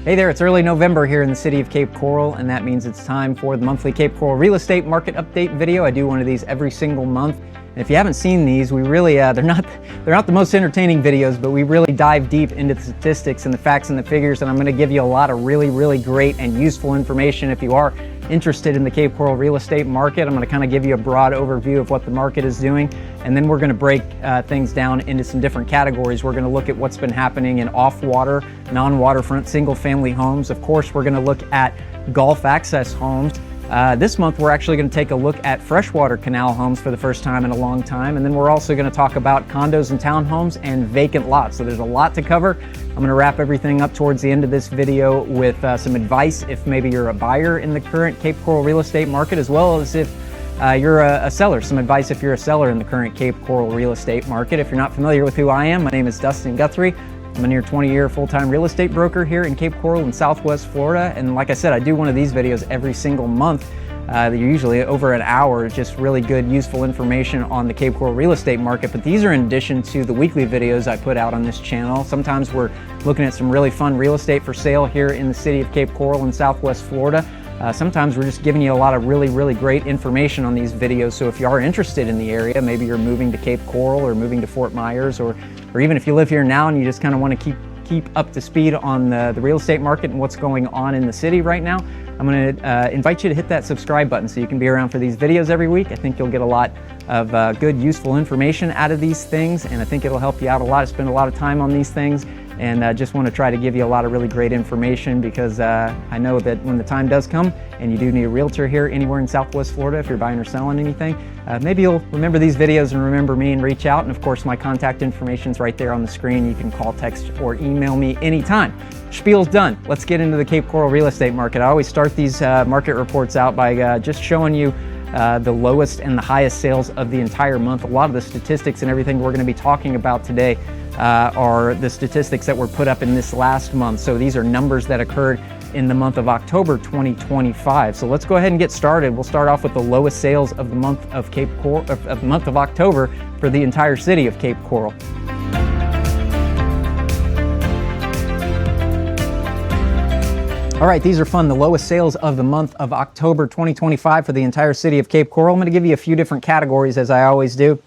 Hey there, it's early November here in the city of Cape Coral, and that means it's time for the monthly Cape Coral real estate market update video. I do one of these every single month. And if you haven't seen these, we really, they're not the most entertaining videos, but we really dive deep into the statistics and the facts and the figures, and I'm going to give you a lot of really great and useful information if you are interested in the Cape Coral real estate market. I'm going to kind of give you a broad overview of what the market is doing, and then we're going to break things down into some different categories. We're going to look at what's been happening in off-water, non-waterfront, single-family homes. Of course, we're going to look at Gulf access homes. This month, we're actually going to take a look at freshwater canal homes for the first time in a long time, and then we're also going to talk about condos and townhomes and vacant lots. So there's a lot to cover. I'm going to wrap everything up towards the end of this video with some advice if maybe you're a buyer in the current Cape Coral real estate market, as well as if you're a seller. Some advice if you're a seller in the current Cape Coral real estate market. If you're not familiar with who I am, my name is Dustin Guthrie. I'm a near 20-year full-time real estate broker here in Cape Coral in Southwest Florida. And like I said, I do one of these videos every single month. They're usually over an hour, just really good, useful information on the Cape Coral real estate market. But these are in addition to the weekly videos I put out on this channel. Sometimes we're looking at some really fun real estate for sale here in the city of Cape Coral in Southwest Florida. Sometimes we're just giving you a lot of really great information on these videos. So if you are interested in the area, maybe you're moving to Cape Coral or moving to Fort Myers, or even if you live here now and you just kind of want to keep up to speed on the real estate market and what's going on in the city right now, I'm going to invite you to hit that subscribe button so you can be around for these videos every week. I think you'll get a lot of good, useful information out of these things, and I think it'll help you out a lot. I spend a lot of time on these things, and just want to try to give you a lot of really great information, because I know that when the time does come and you do need a realtor here anywhere in Southwest Florida, if you're buying or selling anything, maybe you'll remember these videos and remember me and reach out. And of course, my contact information is right there on the screen. You can call, text, or email me anytime. Spiel's done. Let's get into the Cape Coral real estate market. I always start these market reports out by just showing you the lowest and the highest sales of the entire month. A lot of the statistics and everything we're going to be talking about today are the statistics that were put up in this last month. So these are numbers that occurred in the month of October 2025. So let's go ahead and get started. We'll start off with the lowest sales of the month of Cape Coral, of the month of October for the entire city of Cape Coral. All right, these are fun. The lowest sales of the month of October 2025 for the entire city of Cape Coral. I'm going to give you a few different categories, as I always do.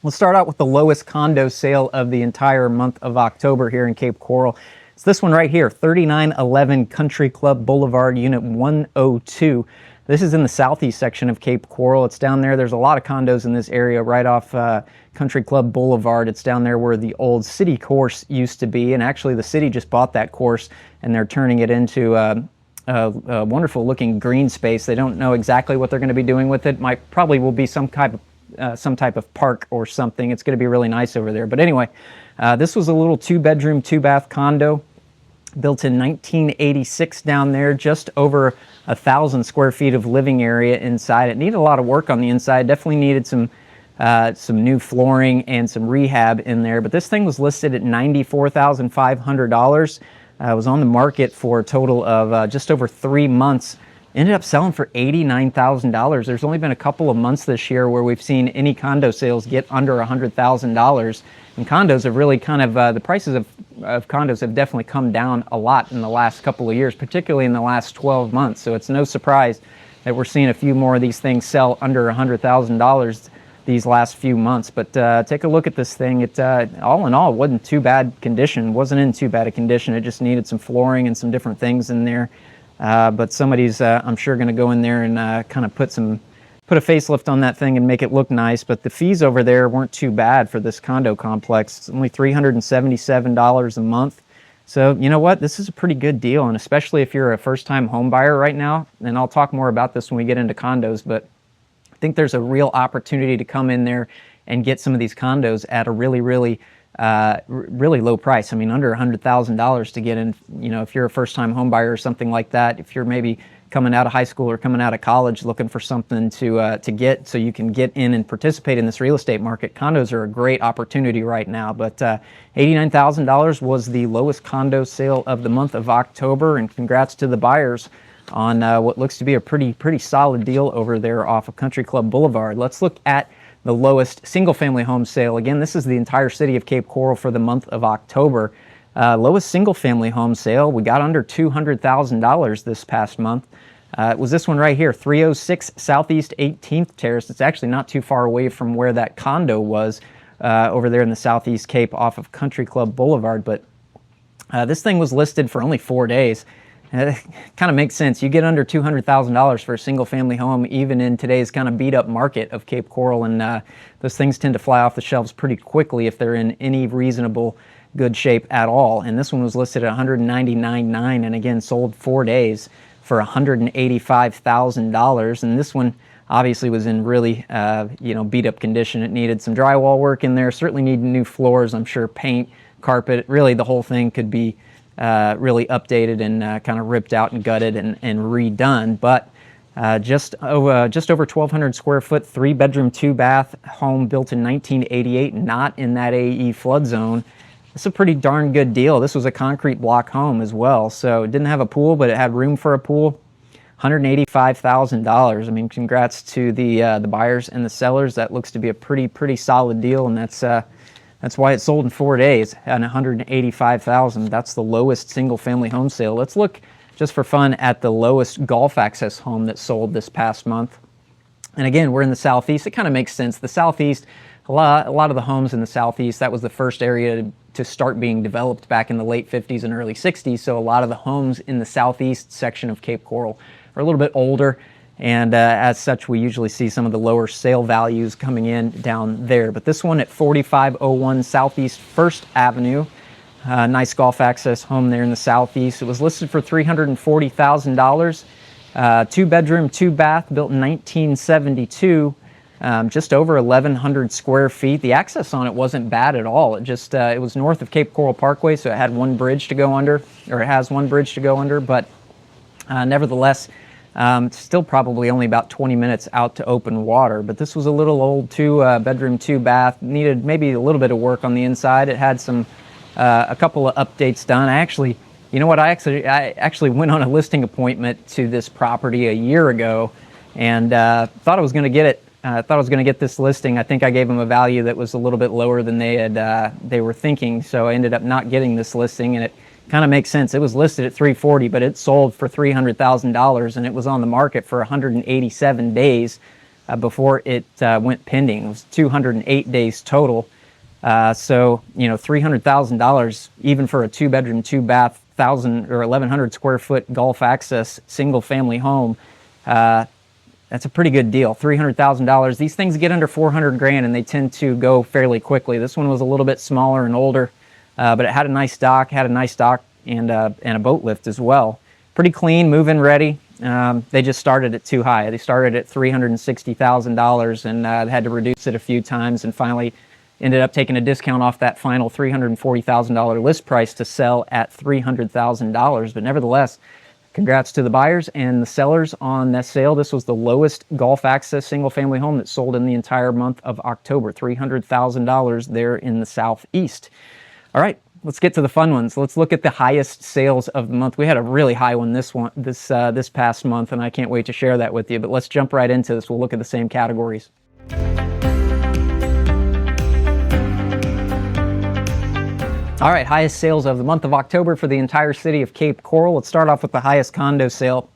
We'll start out with the lowest condo sale of the entire month of October here in Cape Coral. It's this one right here, 3911 Country Club Boulevard, Unit 102. This is in the southeast section of Cape Coral. It's down there. There's a lot of condos in this area right off Country Club Boulevard. It's down there where the old city course used to be, and actually the city just bought that course and they're turning it into a wonderful looking green space. They don't know exactly what they're going to be doing with it. Probably will be some type of park or something. It's going to be really nice over there. But anyway, this was a little 2-bedroom, 2-bath condo built in 1986 down there, just over 1,000 square feet of living area inside. It needed a lot of work on the inside. Definitely needed some new flooring and some rehab in there. But this thing was listed at $94,500. It was on the market for a total of just over 3 months. Ended up selling for $89,000. There's only been a couple of months this year where we've seen any condo sales get under $100,000. And condos have really kind of, the prices of condos have definitely come down a lot in the last couple of years, particularly in the last 12 months. So it's no surprise that we're seeing a few more of these things sell under $100,000 these last few months. But take a look at this thing. It all in all, it wasn't too bad condition. Wasn't in too bad a condition. It just needed some flooring and some different things in there. But somebody's, I'm sure, going to go in there and kind of put a facelift on that thing and make it look nice. But the fees over there weren't too bad for this condo complex. It's only $377 a month. So you know what? This is a pretty good deal, and especially if you're a first-time home buyer right now. And I'll talk more about this when we get into condos, but I think there's a real opportunity to come in there and get some of these condos at a really low price. I mean, under $100,000 to get in. You know, if you're a first-time home buyer or something like that, if you're maybe coming out of high school or coming out of college looking for something to get so you can get in and participate in this real estate market, condos are a great opportunity right now. But $89,000 was the lowest condo sale of the month of October, and congrats to the buyers on what looks to be a pretty solid deal over there off of Country Club Boulevard. Let's look at the lowest single-family home sale. Again, this is the entire city of Cape Coral for the month of October. Lowest single-family home sale, we got under $200,000 this past month. It was this one right here, 306 Southeast 18th Terrace. It's actually not too far away from where that condo was over there in the Southeast Cape off of Country Club Boulevard. But this thing was listed for only 4 days. It kind of makes sense. You get under $200,000 for a single-family home, even in today's kind of beat-up market of Cape Coral, and those things tend to fly off the shelves pretty quickly if they're in any reasonable good shape at all. And this one was listed at $199,900 and again sold 4 days for $185,000. And this one obviously was in really beat up condition. It needed some drywall work in there, certainly needed new floors, I'm sure, paint, carpet, really the whole thing could be really updated and kind of ripped out and gutted and redone. But just over 1,200 square foot, 3-bedroom, 2-bath home built in 1988, not in that AE flood zone. It's a pretty darn good deal. This was a concrete block home as well, so it didn't have a pool, but it had room for a pool. $185,000. I mean, congrats to the buyers and the sellers. That looks to be a pretty solid deal, and that's why it sold in 4 days at $185,000. That's the lowest single-family home sale. Let's look just for fun at the lowest golf access home that sold this past month. And again, we're in the Southeast. It kind of makes sense. The Southeast, a lot of the homes in the Southeast, that was the first area to start being developed back in the late 50s and early 60s. So a lot of the homes in the Southeast section of Cape Coral are a little bit older. And as such, we usually see some of the lower sale values coming in down there. But this one at 4501 Southeast 1st Avenue, nice golf access home there in the Southeast. It was listed for $340,000. 2-bedroom, 2-bath, built in 1972. Just over 1,100 square feet. The access on it wasn't bad at all. It was north of Cape Coral Parkway, so it had one bridge to go under, or it has one bridge to go under. But nevertheless, still probably only about 20 minutes out to open water. But this was a little old 2-bedroom, 2-bath. Needed maybe a little bit of work on the inside. It had a couple of updates done. I actually went on a listing appointment to this property a year ago, and thought I was going to get it. I thought I was going to get this listing. I think I gave them a value that was a little bit lower than they were thinking, so I ended up not getting this listing, and it kind of makes sense. It was listed at $340,000, but it sold for $300,000, and it was on the market for 187 days before it went pending. It was 208 days total. So $300,000 even for a 2-bedroom, 2-bath, 1,000 or 1,100 square foot golf access single family home. That's a pretty good deal. $300,000. These things get under $400,000 and they tend to go fairly quickly. This one was a little bit smaller and older, but it had a nice dock, and a boat lift as well. Pretty clean, move-in ready. They just started it too high. They started at $360,000 and had to reduce it a few times, and finally ended up taking a discount off that final $340,000 list price to sell at $300,000. But nevertheless, congrats to the buyers and the sellers on that sale. This was the lowest golf access single-family home that sold in the entire month of October. $300,000 there in the Southeast. All right, let's get to the fun ones. Let's look at the highest sales of the month. We had a really high one this past month, and I can't wait to share that with you. But let's jump right into this. We'll look at the same categories. All right, highest sales of the month of October for the entire city of Cape Coral. Let's start off with the highest condo sale.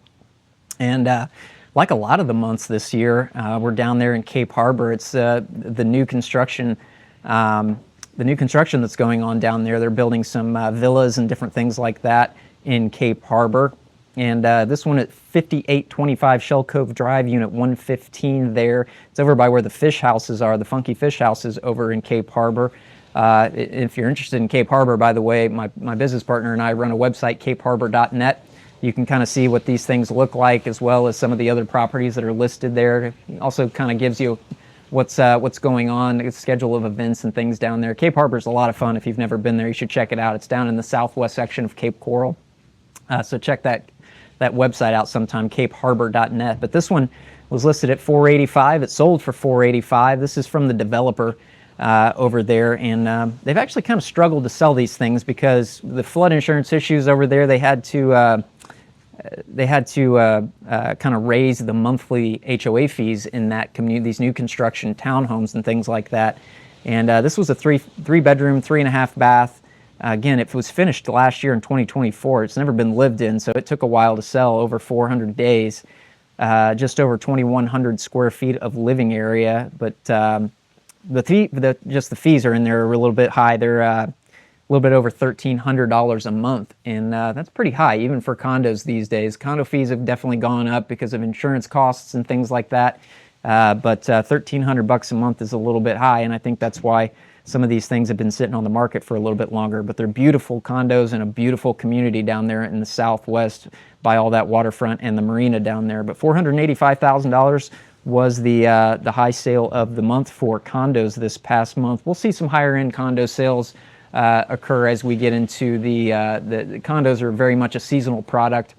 And like a lot of the months this year, we're down there in Cape Harbor. It's the new construction that's going on down there. They're building some villas and different things like that in Cape Harbor. And this one at 5825 Shell Cove Drive, Unit 115 there. It's over by where the fish houses are, the funky fish houses over in Cape Harbor. If you're interested in Cape Harbor, by the way, my business partner and I run a website, capeharbor.net. You can kind of see what these things look like, as well as some of the other properties that are listed there. It also kind of gives you what's going on, a schedule of events and things down there. Cape Harbor is a lot of fun. If you've never been there, you should check it out. It's down in the southwest section of Cape Coral. So check that website out sometime, capeharbor.net. But this one was listed at $485,000. It sold for $485,000. This is from the developer over there, and they've actually kind of struggled to sell these things because the flood insurance issues over there. They had to kind of raise the monthly HOA fees in that community, these new construction townhomes and things like that. And this was a three bedroom, 3.5 bath, Again, it was finished last year in 2024. It's never been lived in, so it took a while to sell, over 400 days. Just over 2,100 square feet of living area, but just the fees are in there a little bit high. They're a little bit over $1,300 a month, and that's pretty high even for condos these days. Condo fees have definitely gone up because of insurance costs and things like that, but $1,300 a month is a little bit high, and I think that's why some of these things have been sitting on the market for a little bit longer. But they're beautiful condos in a beautiful community down there in the Southwest by all that waterfront and the marina down there. But $485,000 was the high sale of the month for condos this past month. We'll see some higher end condo sales occur as we get into the condos are very much a seasonal product.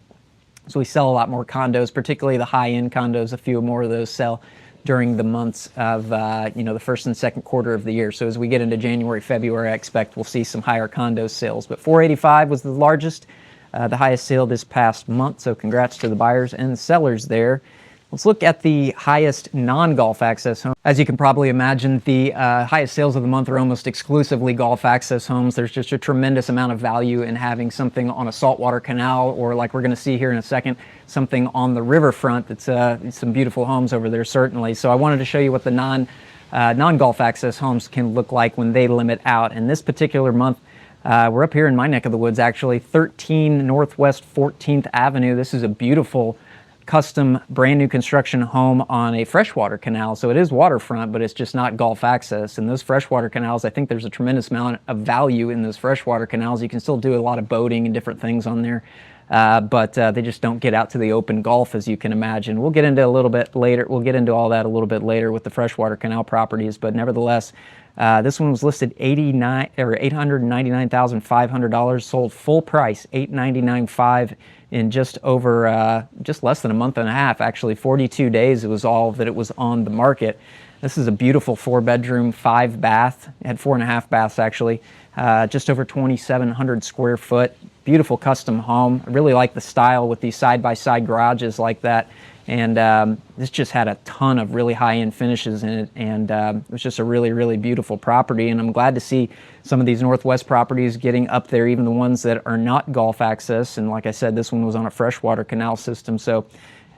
So we sell a lot more condos, particularly the high end condos. A few more of those sell during the months of the first and second quarter of the year. So as we get into January, February, I expect we'll see some higher condo sales. But 485 was the largest, the highest sale this past month. So congrats to the buyers and sellers there. Let's look at the highest non-golf access home. As you can probably imagine, the highest sales of the month are almost exclusively golf access homes. There's just a tremendous amount of value in having something on a saltwater canal, or like we're going to see here in a second, something on the riverfront. It's some beautiful homes over there, certainly. So I wanted to show you what the non-golf access homes can look like when they limit out. And this particular month, we're up here in my neck of the woods, actually, 13 Northwest 14th Avenue. This is a beautiful custom brand new construction home on a freshwater canal. So it is waterfront, but it's just not golf access. And those freshwater canals, I think there's a tremendous amount of value in those freshwater canals. You can still do a lot of boating and different things on there, but they just don't get out to the open Gulf, as you can imagine. We'll get into a little bit later. We'll get into all that a little bit later with the freshwater canal properties, but nevertheless, this one was listed $899,500, sold full price $899,500 in just less than a month and a half. Actually, 42 days. It was all that it was on the market. This is a beautiful 4-bedroom, 5-bath. It had 4.5 baths actually. Just over 2,700 square foot. Beautiful custom home. I really like the style with these side-by-side garages like that. And this just had a ton of really high-end finishes in it, and it was just a really, really beautiful property. And I'm glad to see some of these Northwest properties getting up there, even the ones that are not golf access. And like I said, this one was on a freshwater canal system. So,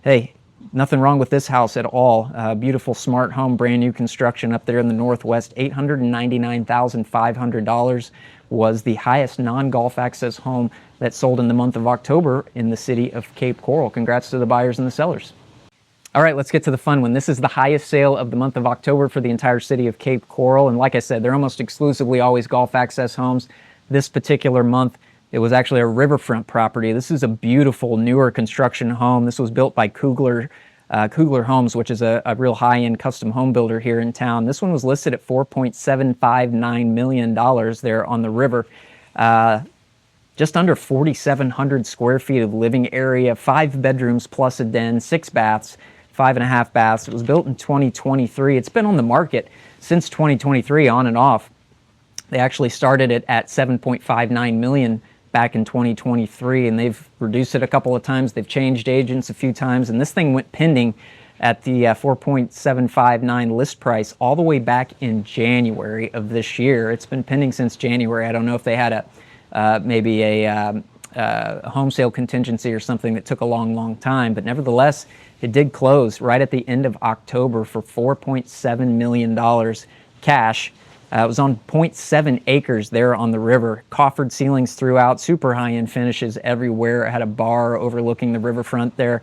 hey, nothing wrong with this house at all. Beautiful, smart home, brand new construction up there in the Northwest. $899,500 was the highest non-golf access home that sold in the month of October in the city of Cape Coral. Congrats to the buyers and the sellers. All right, let's get to the fun one. This is the highest sale of the month of October for the entire city of Cape Coral. And like I said, they're almost exclusively always golf access homes. This particular month, it was actually a riverfront property. This is a beautiful, newer construction home. This was built by Kugler Homes, which is a real high-end custom home builder here in town. This one was listed at $4.759 million there on the river. Just under 4,700 square feet of living area, 5 bedrooms plus a den, 6 baths, 5.5 baths. It was built in 2023. It's been on the market since 2023, on and off. They actually started it at $7.59 million back in 2023, and they've reduced it a couple of times. They've changed agents a few times, and this thing went pending at the $4.759 list price all the way back in January of this year. It's been pending since January. I don't know if they had maybe a home sale contingency or something that took a long time, but nevertheless, it did close right at the end of October for $4.7 million cash. It was on 0.7 acres there on the river. Coffered ceilings throughout, super high-end finishes everywhere. It had a bar overlooking the riverfront there.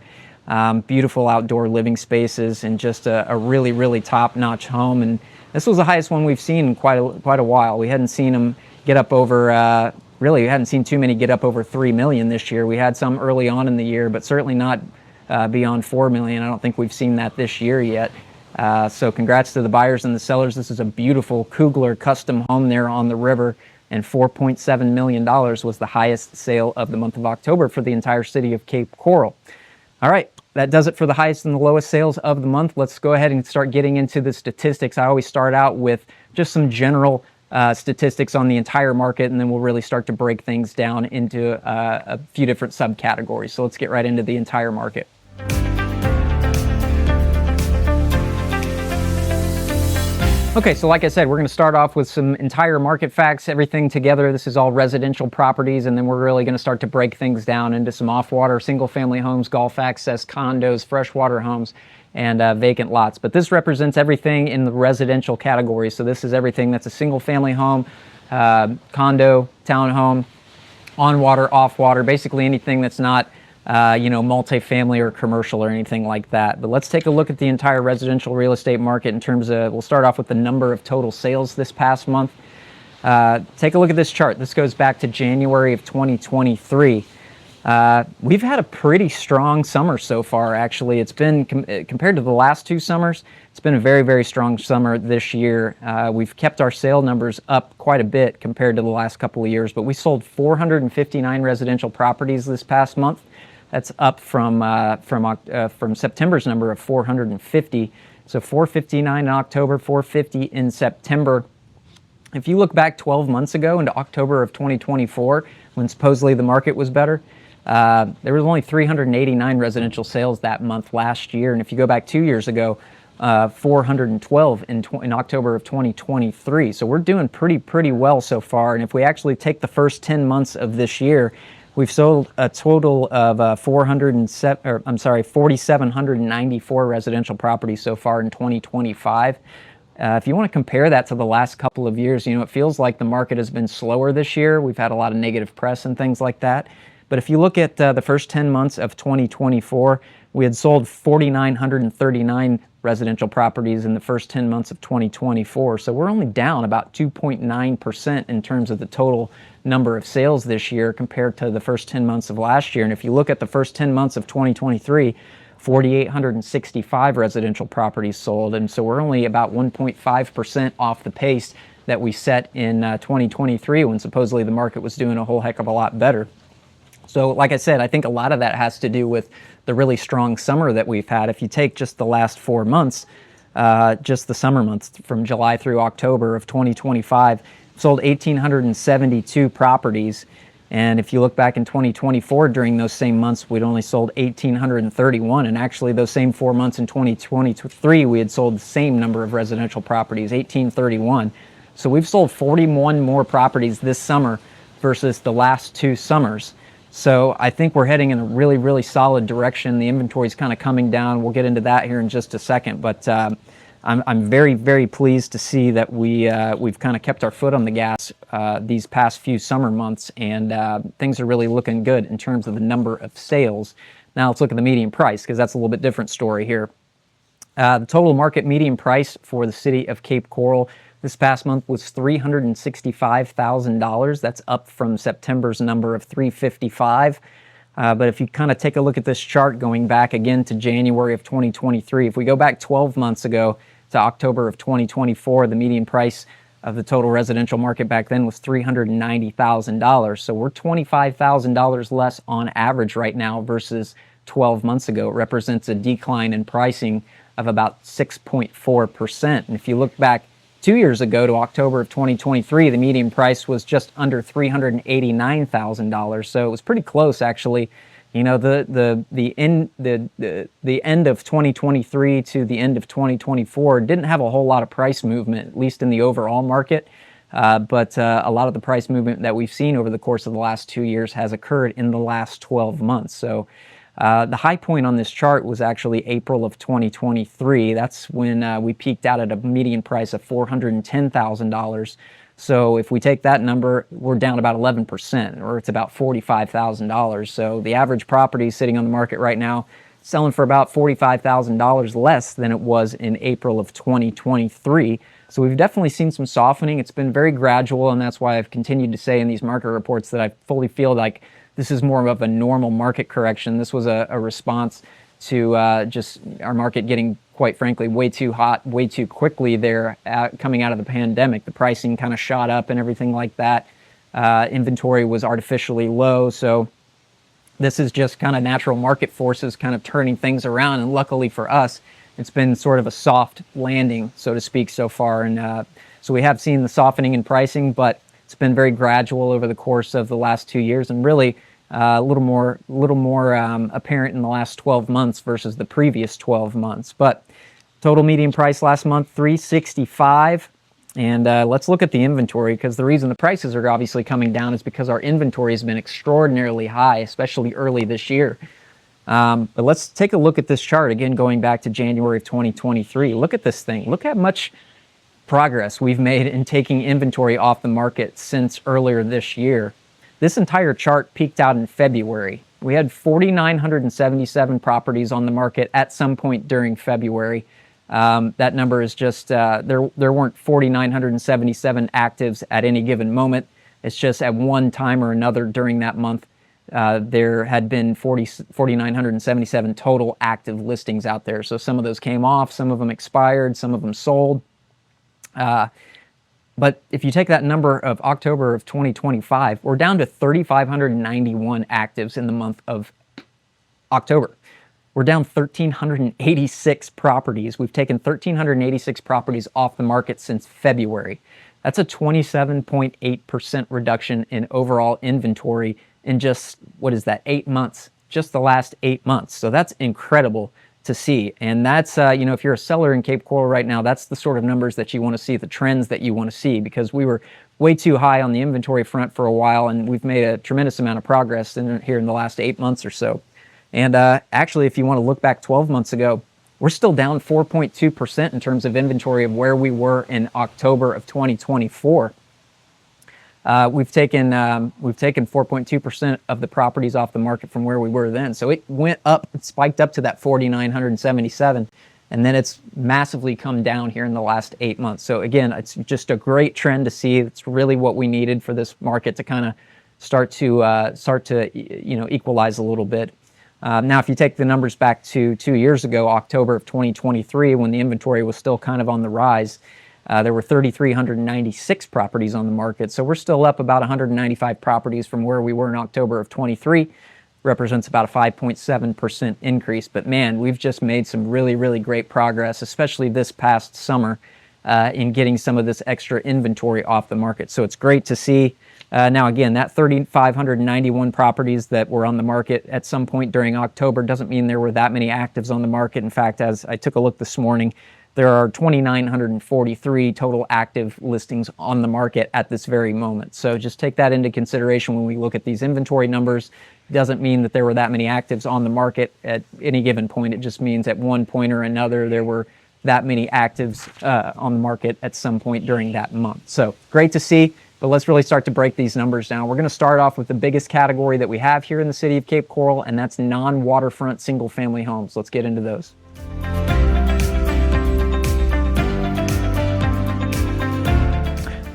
Beautiful outdoor living spaces, and just a really, really top-notch home. And this was the highest one we've seen in quite a while. We hadn't seen them get up over, really, we hadn't seen too many get up over 3 million this year. We had some early on in the year, but certainly not beyond 4 million. I don't think we've seen that this year yet. So congrats to the buyers and the sellers. This is a beautiful Kugler custom home there on the river, and $4.7 million was the highest sale of the month of October for the entire city of Cape Coral. All right, that does it for the highest and the lowest sales of the month. Let's go ahead and start getting into the statistics. I always start out with just some general statistics on the entire market, and then we'll really start to break things down into a few different subcategories. So let's get right into the entire market. Okay, so like I said, we're going to start off with some entire market facts, everything together. This is all residential properties, and then we're really going to start to break things down into some off-water, single-family homes, golf access, condos, freshwater homes, and vacant lots. But this represents everything in the residential category. So this is everything that's a single-family home, condo, townhome, on water, off water, basically anything that's not multifamily or commercial or anything like that. But let's take a look at the entire residential real estate market in terms of, we'll start off with the number of total sales this past month. Take a look at this chart. This goes back to January of 2023. We've had a pretty strong summer so far, actually. It's been, compared to the last two summers, it's been a very, very strong summer this year. We've kept our sale numbers up quite a bit compared to the last couple of years, but we sold 459 residential properties this past month. That's up from September's number of 450. So 459 in October, 450 in September. If you look back 12 months ago into October of 2024, when supposedly the market was better, there was only 389 residential sales that month last year. And if you go back 2 years ago, 412 in October of 2023. So we're doing pretty well so far. And if we actually take the first 10 months of this year, we've sold a total of 4,794 residential properties so far in 2025. If you want to compare that to the last couple of years, it feels like the market has been slower this year. We've had a lot of negative press and things like that. But if you look at the first 10 months of 2024, we had sold 4,939 residential properties in the first 10 months of 2024. So we're only down about 2.9% in terms of the total number of sales this year compared to the first 10 months of last year. And if you look at the first 10 months of 2023, 4,865 residential properties sold. And so we're only about 1.5% off the pace that we set in 2023 when supposedly the market was doing a whole heck of a lot better. So like I said, I think a lot of that has to do with the really strong summer that we've had. If you take just the last 4 months, just the summer months from July through October of 2025, sold 1,872 properties. And if you look back in 2024, during those same months, we'd only sold 1,831. And actually those same 4 months in 2023, we had sold the same number of residential properties, 1,831. So we've sold 41 more properties this summer versus the last 2 summers. So I think we're heading in a really, really solid direction. The inventory is kind of coming down. We'll get into that here in just a second. But I'm very, very pleased to see that we've kind of kept our foot on the gas these past few summer months, and things are really looking good in terms of the number of sales. Now let's look at the median price, because that's a little bit different story here. The total market median price for the city of Cape Coral this past month was $365,000. That's up from September's number of $355,000. But if you kind of take a look at this chart going back again to January of 2023, if we go back 12 months ago to October of 2024, the median price of the total residential market back then was $390,000. So we're $25,000 less on average right now versus 12 months ago. It represents a decline in pricing of about 6.4%. And if you look back 2 years ago to October of 2023, the median price was just under $389,000. So it was pretty close, actually. The end of 2023 to the end of 2024 didn't have a whole lot of price movement, at least in the overall market. But a lot of the price movement that we've seen over the course of the last 2 years has occurred in the last 12 months. So the high point on this chart was actually April of 2023. That's when we peaked out at a median price of $410,000. So if we take that number, we're down about 11%, or it's about $45,000. So the average property sitting on the market right now selling for about $45,000 less than it was in April of 2023. So we've definitely seen some softening. It's been very gradual, and that's why I've continued to say in these market reports that I fully feel like this is more of a normal market correction. This was a response to just our market getting, quite frankly, way too hot, way too quickly there coming out of the pandemic. The pricing kind of shot up and everything like that. Inventory was artificially low. So this is just kind of natural market forces kind of turning things around. And luckily for us, it's been sort of a soft landing, so to speak, so far. And so we have seen the softening in pricing, but it's been very gradual over the course of the last 2 years, and really a little more apparent in the last 12 months versus the previous 12 months. But total median price last month, $365,000. And let's look at the inventory, because the reason the prices are obviously coming down is because our inventory has been extraordinarily high, especially early this year. But let's take a look at this chart again, going back to January of 2023. Look at this thing. Look how much progress we've made in taking inventory off the market since earlier this year. This entire chart peaked out in February. We had 4,977 properties on the market at some point during February. That number is just, there weren't 4,977 actives at any given moment. It's just at one time or another during that month, there had been 4,977 total active listings out there. So some of those came off, some of them expired, some of them sold. But if you take that number of October of 2025, we're down to 3,591 actives in the month of October. We're down 1,386 properties. We've taken 1,386 properties off the market since February. That's a 27.8% reduction in overall inventory in just, what is that, 8 months, just the last 8 months. So that's incredible to see. And that's, you know, if you're a seller in Cape Coral right now, that's the sort of numbers that you want to see, the trends that you want to see, because we were way too high on the inventory front for a while, and we've made a tremendous amount of progress here in the last 8 months or so. And actually, if you want to look back 12 months ago, we're still down 4.2% in terms of inventory of where we were in October of 2024. We've taken 4.2% of the properties off the market from where we were then. So it went up, it spiked up to that 4,977, and then it's massively come down here in the last 8 months. So again, it's just a great trend to see. It's really what we needed for this market to kind of start to you know, equalize a little bit. Now, if you take the numbers back to 2 years ago, October of 2023, when the inventory was still kind of on the rise, there were 3,396 properties on the market. So we're still up about 195 properties from where we were in October of 23. Represents about a 5.7% increase. But man, we've just made some really, really great progress, especially this past summer, in getting some of this extra inventory off the market. So it's great to see. Now, again, that 3,591 properties that were on the market at some point during October doesn't mean there were that many actives on the market. In fact, as I took a look this morning, there are 2,943 total active listings on the market at this very moment. So just take that into consideration when we look at these inventory numbers. It doesn't mean that there were that many actives on the market at any given point. It just means at one point or another there were that many actives on the market at some point during that month. So great to see. But let's really start to break these numbers down. We're going to start off with the biggest category that we have here in the city of Cape Coral, and that's non-waterfront single-family homes. Let's get into those.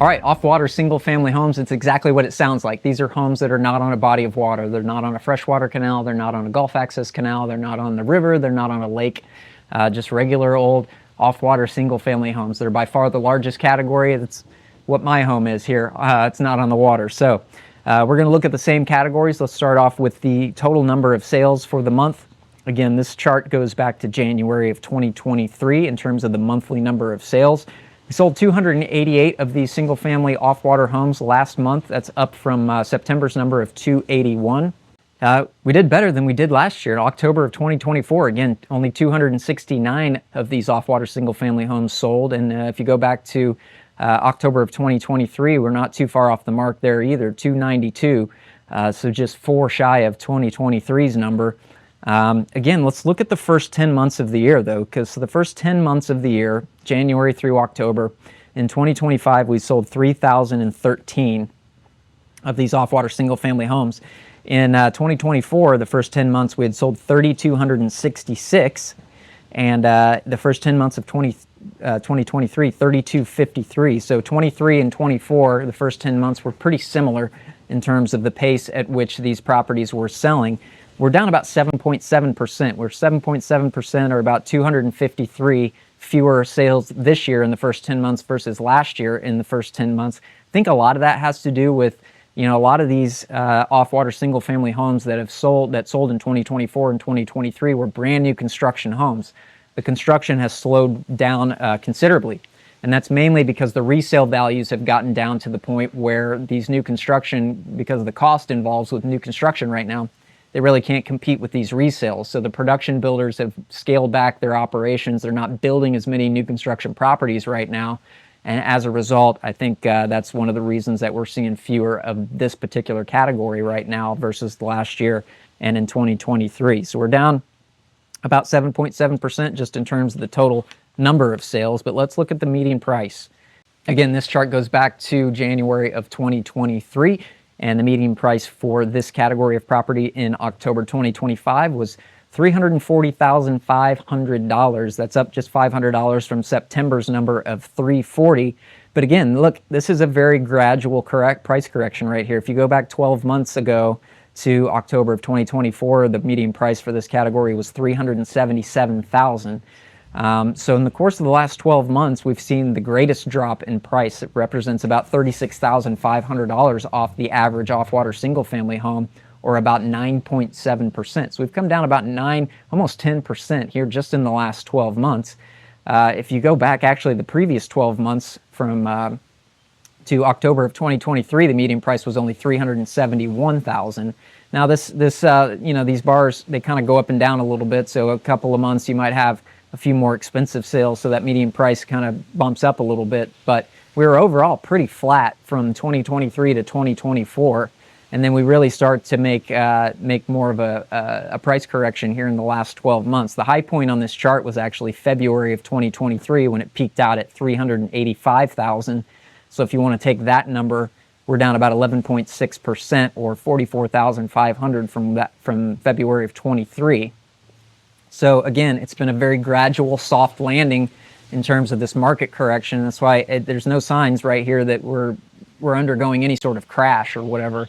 All right, off-water single-family homes, it's exactly what it sounds like. These are homes that are not on a body of water. They're not on a freshwater canal. They're not on a Gulf access canal. They're not on the river. They're not on a lake. Just regular old off-water single-family homes. They're by far the largest category. That's what my home is here. It's not on the water. So we're going to look at the same categories. Let's start off with the total number of sales for the month. Again, this chart goes back to January of 2023 in terms of the monthly number of sales. We sold 288 of these single-family off-water homes last month. That's up from September's number of 281. We did better than we did last year. In October of 2024, again, only 269 of these off-water single-family homes sold. And if you go back to October of 2023, we're not too far off the mark there either, 292. So just 4 shy of 2023's number. Again, let's look at the first 10 months of the year, though, because the first 10 months of the year, January through October, in 2025, we sold 3,013 of these off-water single-family homes. In 2024, the first 10 months, we had sold 3,266, and the first 10 months of 2023, 3,253. So 23 and 24, the first 10 months were pretty similar in terms of the pace at which these properties were selling. We're down about 7.7%. We're 7.7%, or about 253 fewer sales this year in the first 10 months versus last year in the first 10 months. I think a lot of that has to do with, you know, a lot of these off-water single-family homes that sold in 2024 and 2023 were brand new construction homes. The construction has slowed down considerably, and that's mainly because the resale values have gotten down to the point where these new construction, because of the cost involved with new construction right now, they really can't compete with these resales. So the production builders have scaled back their operations. They're not building as many new construction properties right now. And as a result, I think that's one of the reasons that we're seeing fewer of this particular category right now versus last year and in 2023. So we're down about 7.7% just in terms of the total number of sales. But let's look at the median price. Again, this chart goes back to January of 2023, and the median price for this category of property in October 2025 was $340,500. That's up just $500 from September's number of $340,000. But again, look, this is a very gradual price correction right here. If you go back 12 months ago to October of 2024, the median price for this category was $377,000. So in the course of the last 12 months, we've seen the greatest drop in price. It represents about $36,500 off the average off-water single-family home, or about 9.7%. So we've come down about almost 10% here just in the last 12 months. If you go back actually the previous 12 months from to October of 2023, the median price was only $371,000. Now these bars, they kind of go up and down a little bit. So a couple of months you might have a few more expensive sales, so that median price kind of bumps up a little bit. But we were overall pretty flat from 2023 to 2024. And then we really start to make more of a price correction here in the last 12 months. The high point on this chart was actually February of 2023 when it peaked out at $385,000. So if you want to take that number, we're down about 11.6%, or $44,500 from February of 23. So again, it's been a very gradual soft landing in terms of this market correction. That's why there's no signs right here that we're undergoing any sort of crash or whatever.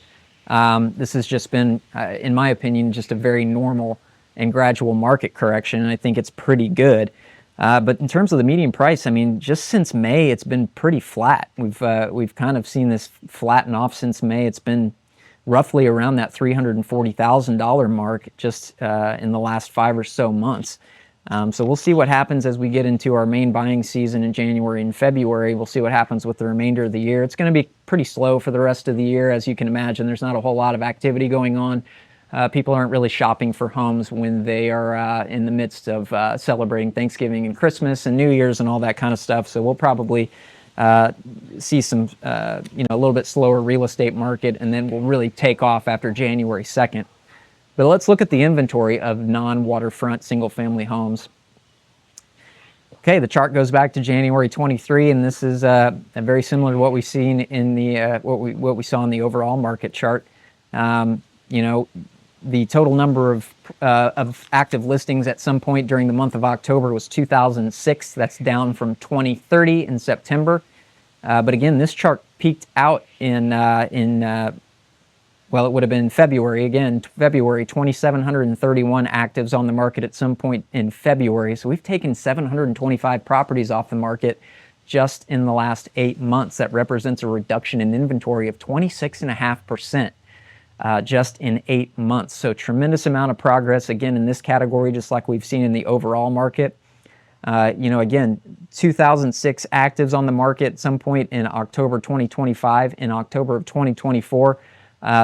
This has just been, in my opinion, just a very normal and gradual market correction, and I think it's pretty good. But in terms of the median price, I mean, just since May, it's been pretty flat. We've kind of seen this flatten off since May. It's been roughly around that $340,000 mark just in the last 5 or so months. So we'll see what happens as we get into our main buying season in January and February. We'll see what happens with the remainder of the year. It's going to be pretty slow for the rest of the year. As you can imagine, there's not a whole lot of activity going on. People aren't really shopping for homes when they are in the midst of celebrating Thanksgiving and Christmas and New Year's and all that kind of stuff. So we'll probably see some, a little bit slower real estate market, and then we'll really take off after January 2nd. But let's look at the inventory of non-waterfront single-family homes. Okay, the chart goes back to January 23, and this is very similar to what we've seen in the what we saw in the overall market chart. The total number of active listings at some point during the month of October was 2,006. That's down from 2,030 in September. But again, this chart peaked out well, it would have been February. Again, February, 2,731 actives on the market at some point in February. So we've taken 725 properties off the market just in the last 8 months. That represents a reduction in inventory of 26.5%. Just in 8 months. So tremendous amount of progress, again, in this category, just like we've seen in the overall market. Again, 2,006 actives on the market at some point in October 2025. In October of 2024,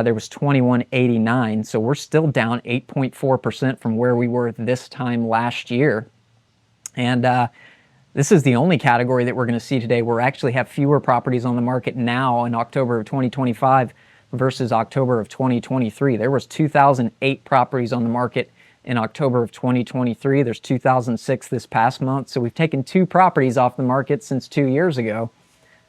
there was 2,189. So we're still down 8.4% from where we were this time last year. And this is the only category that we're going to see today where we actually have fewer properties on the market now in October of 2025 versus October of 2023. There was 2,008 properties on the market in October of 2023. There's 2,006 this past month. So we've taken 2 properties off the market since 2 years ago.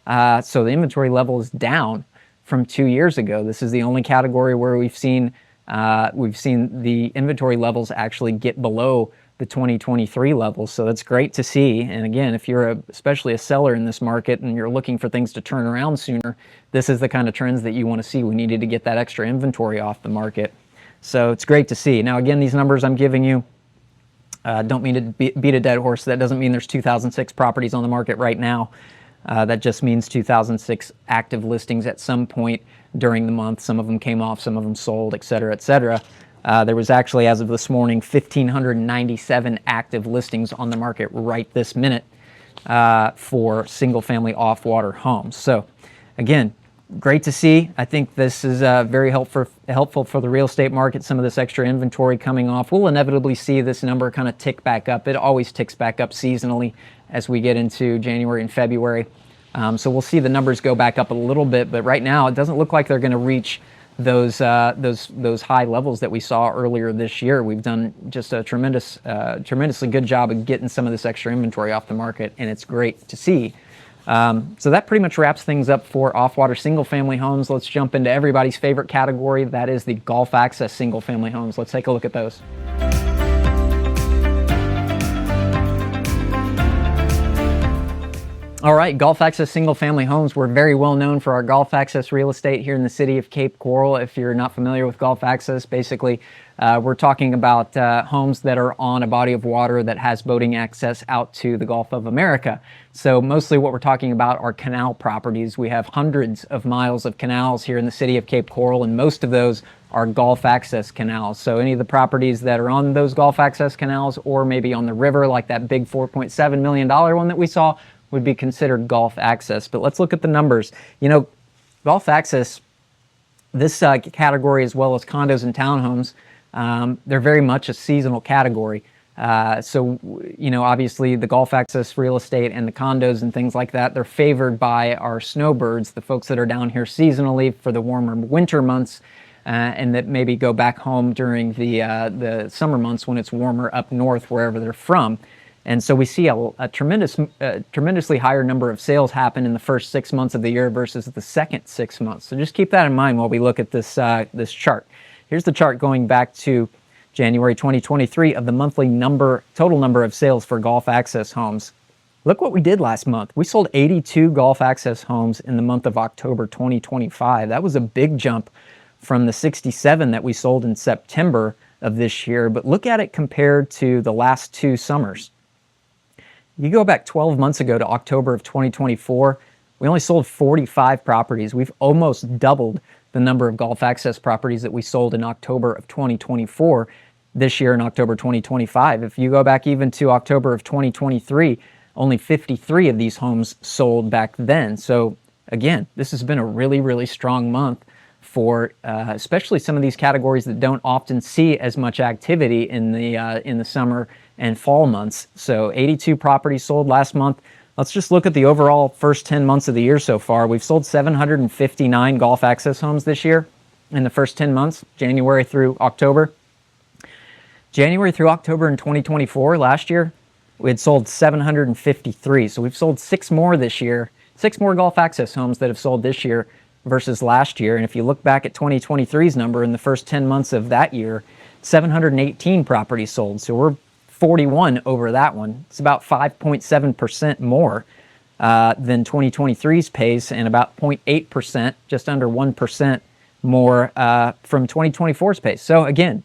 So the inventory level is down from 2 years ago. This is the only category where we've seen the inventory levels actually get below the 2023 levels. So that's great to see. And again, if you're especially a seller in this market and you're looking for things to turn around sooner, this is the kind of trends that you want to see. We needed to get that extra inventory off the market. So it's great to see. Now, again, these numbers I'm giving you, don't mean to beat a dead horse. That doesn't mean there's 2,006 properties on the market right now. That just means 2,006 active listings at some point during the month. Some of them came off, some of them sold, et cetera, et cetera. There was actually, as of this morning, 1,597 active listings on the market right this minute for single-family off-water homes. So, again, great to see. I think this is very helpful for the real estate market, some of this extra inventory coming off. We'll inevitably see this number kind of tick back up. It always ticks back up seasonally as we get into January and February. So we'll see the numbers go back up a little bit, but right now it doesn't look like they're going to reach those high levels that we saw earlier this year. We've done just a tremendously good job of getting some of this extra inventory off the market, and it's great to see. So that pretty much wraps things up for off-water single-family homes. Let's jump into everybody's favorite category. That is the Gulf Access single-family homes. Let's take a look at those. All right, Gulf Access single-family homes. We're very well known for our Gulf Access real estate here in the city of Cape Coral. If you're not familiar with Gulf Access, basically we're talking about homes that are on a body of water that has boating access out to the Gulf of America. So mostly what we're talking about are canal properties. We have hundreds of miles of canals here in the city of Cape Coral, and most of those are Gulf Access canals. So any of the properties that are on those Gulf Access canals, or maybe on the river, like that big $4.7 million one that we saw, would be considered Gulf Access. But let's look at the numbers. You know, Gulf Access, this category, as well as condos and townhomes, they're very much a seasonal category. So, you know, obviously the Gulf Access real estate and the condos and things like that, they're favored by our snowbirds, the folks that are down here seasonally for the warmer winter months, and that maybe go back home during the summer months when it's warmer up north, wherever they're from. And so we see a tremendously higher number of sales happen in the first 6 months of the year versus the second 6 months. So just keep that in mind while we look at this this chart. Here's the chart going back to January 2023 of the monthly total number of sales for Gulf Access homes. Look what we did last month. We sold 82 Gulf Access homes in the month of October 2025. That was a big jump from the 67 that we sold in September of this year. But look at it compared to the last 2 summers. You go back 12 months ago to October of 2024, we only sold 45 properties. We've almost doubled the number of Gulf Access properties that we sold in October of 2024 this year in October 2025. If you go back even to October of 2023, only 53 of these homes sold back then. So again, this has been a really, really strong month for especially some of these categories that don't often see as much activity in the summer and fall months. So 82 properties sold last month. Let's just look at the overall first 10 months of the year so far. We've sold 759 Gulf Access homes this year in the first 10 months, January through October. January through October in 2024, last year, we had sold 753. So we've sold 6 more this year, 6 more Gulf Access homes that have sold this year versus last year. And if you look back at 2023's number in the first 10 months of that year, 718 properties sold. So we're 41 over that one. It's about 5.7% more than 2023's pace, and about 0.8%, just under 1% more from 2024's pace. So again,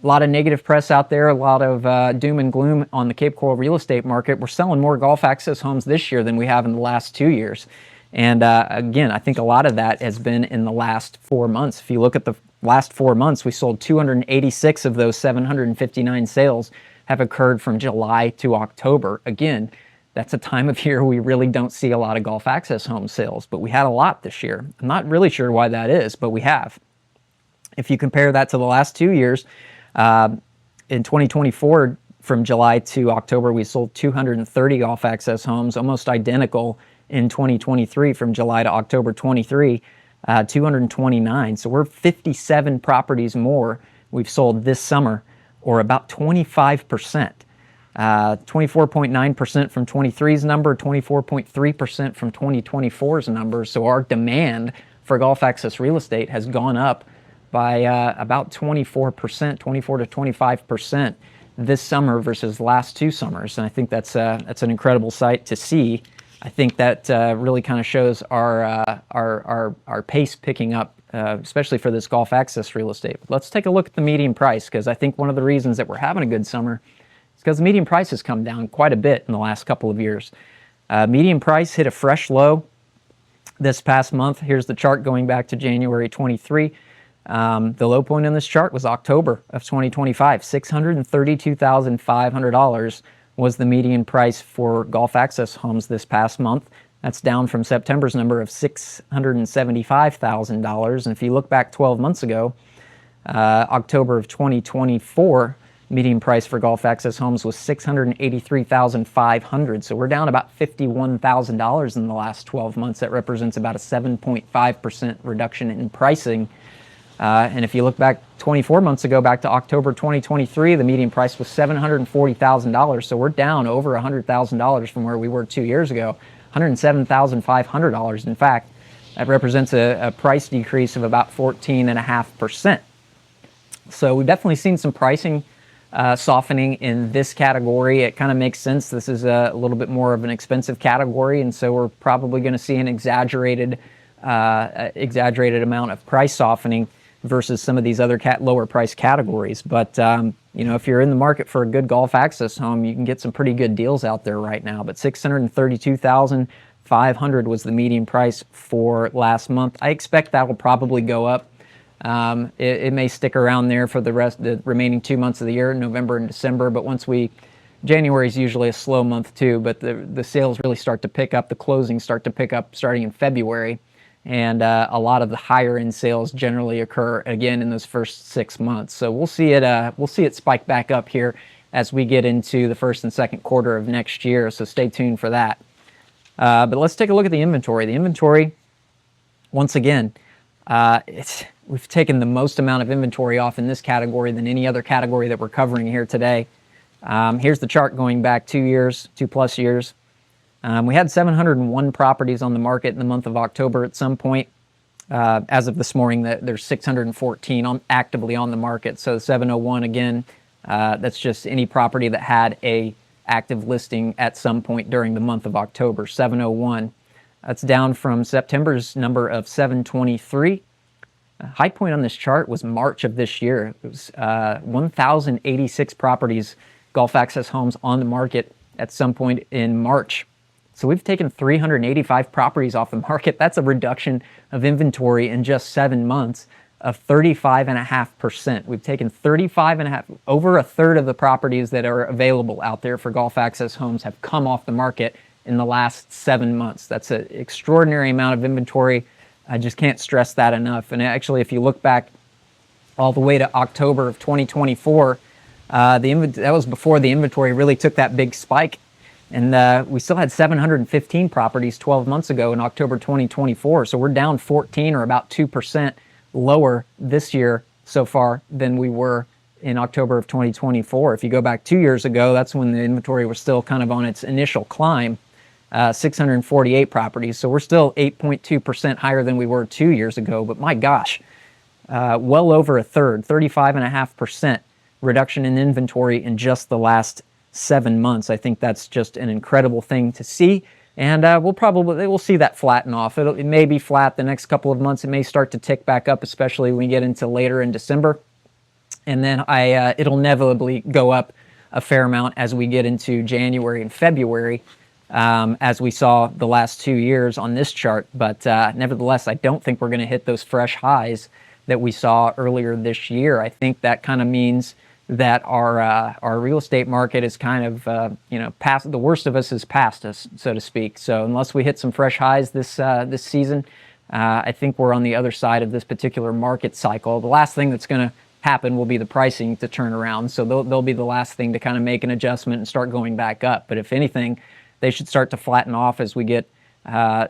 a lot of negative press out there, a lot of doom and gloom on the Cape Coral real estate market. We're selling more Gulf Access homes this year than we have in the last 2 years. And again, I think a lot of that has been in the last 4 months. If you look at the last 4 months, we sold 286 of those 759 sales have occurred from July to October. Again, that's a time of year we really don't see a lot of Gulf Access home sales, but we had a lot this year. I'm not really sure why that is, but we have. If you compare that to the last 2 years, in 2024, from July to October, we sold 230 Gulf Access homes, almost identical in 2023 from July to October 23, 229. So we're 57 properties more we've sold this summer, or about 25%. 24.9% from 23's number, 24.3% from 2024's number. So our demand for Gulf Access real estate has gone up by about 24%, 24 to 25% this summer versus the last 2 summers. And I think that's an incredible sight to see. I think that really kind of shows our pace picking up, especially for this Gulf Access real estate. But let's take a look at the median price, because I think one of the reasons that we're having a good summer is because the median price has come down quite a bit in the last couple of years. Median price hit a fresh low this past month. Here's the chart going back to January 23. The low point in this chart was October of 2025. $632,500 was the median price for Gulf Access homes this past month. That's down from September's number of $675,000. And if you look back 12 months ago, October of 2024, Median price for Gulf Access homes was $683,500. So we're down about $51,000 in the last 12 months. That represents about a 7.5% reduction in pricing. And if you look back 24 months ago, back to October 2023, the median price was $740,000. So we're down over $100,000 from where we were 2 years ago, $107,500. In fact, that represents a price decrease of about 14.5%. So we've definitely seen some pricing softening in this category. It kind of makes sense. This is a little bit more of an expensive category, and so we're probably going to see an exaggerated amount of price softening versus some of these other lower price categories. But if you're in the market for a good Gulf Access home, you can get some pretty good deals out there right now. But $632,500 was the median price for last month. I expect that will probably go up. It may stick around there for the remaining 2 months of the year, November and December. But January is usually a slow month too, but the sales really start to pick up. The closings start to pick up starting in February. And a lot of the higher end sales generally occur again in those first 6 months. So we'll see it spike back up here as we get into the first and second quarter of next year. So stay tuned for that. But let's take a look at the inventory. The inventory, once again, we've taken the most amount of inventory off in this category than any other category that we're covering here today. Here's the chart going back 2 years, 2+ years. We had 701 properties on the market in the month of October at some point. As of this morning, there's 614 actively on the market. So 701, again, that's just any property that had a active listing at some point during the month of October, 701. That's down from September's number of 723. High point on this chart was March of this year. It was 1,086 properties, Gulf Access homes on the market at some point in March. So we've taken 385 properties off the market. That's a reduction of inventory in just 7 months of 35.5%. We've taken 35.5, over a third of the properties that are available out there for Gulf Access homes have come off the market in the last 7 months. That's an extraordinary amount of inventory. I just can't stress that enough. And actually, if you look back all the way to October of 2024, that was before the inventory really took that big spike. And we still had 715 properties 12 months ago in October 2024. So we're down 14 or about 2% lower this year so far than we were in October of 2024. If you go back 2 years ago, that's when the inventory was still kind of on its initial climb, 648 properties. So we're still 8.2% higher than we were 2 years ago. But my gosh, well over a third, 35.5% reduction in inventory in just the last 7 months. I think that's just an incredible thing to see, and we'll see that flatten off. It may be flat the next couple of months. It may start to tick back up, especially when we get into later in December, and then it'll inevitably go up a fair amount as we get into January and February, as we saw the last 2 years on this chart. But nevertheless, I don't think we're going to hit those fresh highs that we saw earlier this year. I think that kind of means that our real estate market is kind of past, the worst of us is past us, so to speak. So unless we hit some fresh highs this season, I think we're on the other side of this particular market cycle. The last thing that's going to happen will be the pricing to turn around. So they'll be the last thing to kind of make an adjustment and start going back up. But if anything, they should start to flatten off as we get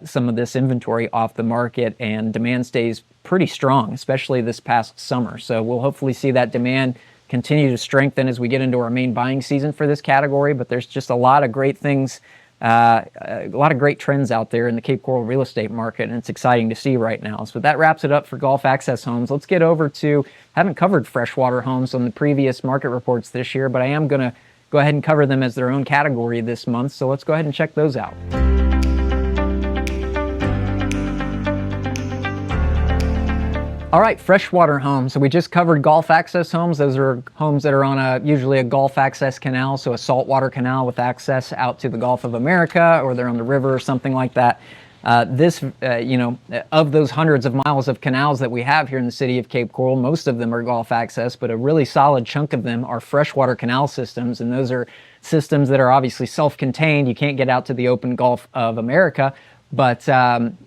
some of this inventory off the market and demand stays pretty strong, especially this past summer. So we'll hopefully see that demand continue to strengthen as we get into our main buying season for this category. But there's just a lot of great things, a lot of great trends out there in the Cape Coral real estate market, and it's exciting to see right now. So that wraps it up for Gulf Access homes. Let's get over to, I haven't covered freshwater homes on the previous market reports this year, but I am going to go ahead and cover them as their own category this month. So let's go ahead and check those out. All right, freshwater homes. So we just covered Gulf Access homes. Those are homes that are on usually a Gulf Access canal, so a saltwater canal with access out to the Gulf of America, or they're on the river or something like that. Of those hundreds of miles of canals that we have here in the city of Cape Coral, most of them are Gulf Access, but a really solid chunk of them are freshwater canal systems, and those are systems that are obviously self-contained. You can't get out to the open Gulf of America, but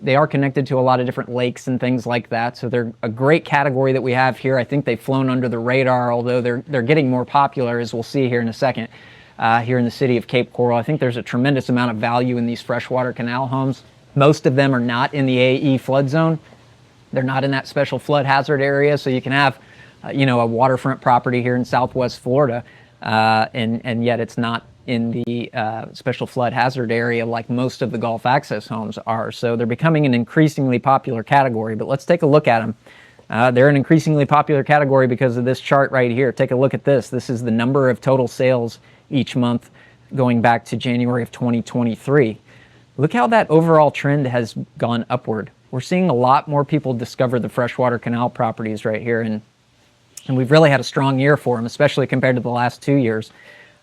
they are connected to a lot of different lakes and things like that. So they're a great category that we have here. I think they've flown under the radar, although they're getting more popular, as we'll see here in a second, here in the city of Cape Coral. I think there's a tremendous amount of value in these freshwater canal homes. Most of them are not in the AE flood zone. They're not in that special flood hazard area, so you can have, a waterfront property here in Southwest Florida, and yet it's not in the special flood hazard area like most of the Gulf access homes are. So they're becoming an increasingly popular category, but let's take a look at them. They're an increasingly popular category because of this chart right here. Take a look at this. This is the number of total sales each month going back to January of 2023. Look how that overall trend has gone upward. We're seeing a lot more people discover the freshwater canal properties right here, and we've really had a strong year for them, especially compared to the last 2 years.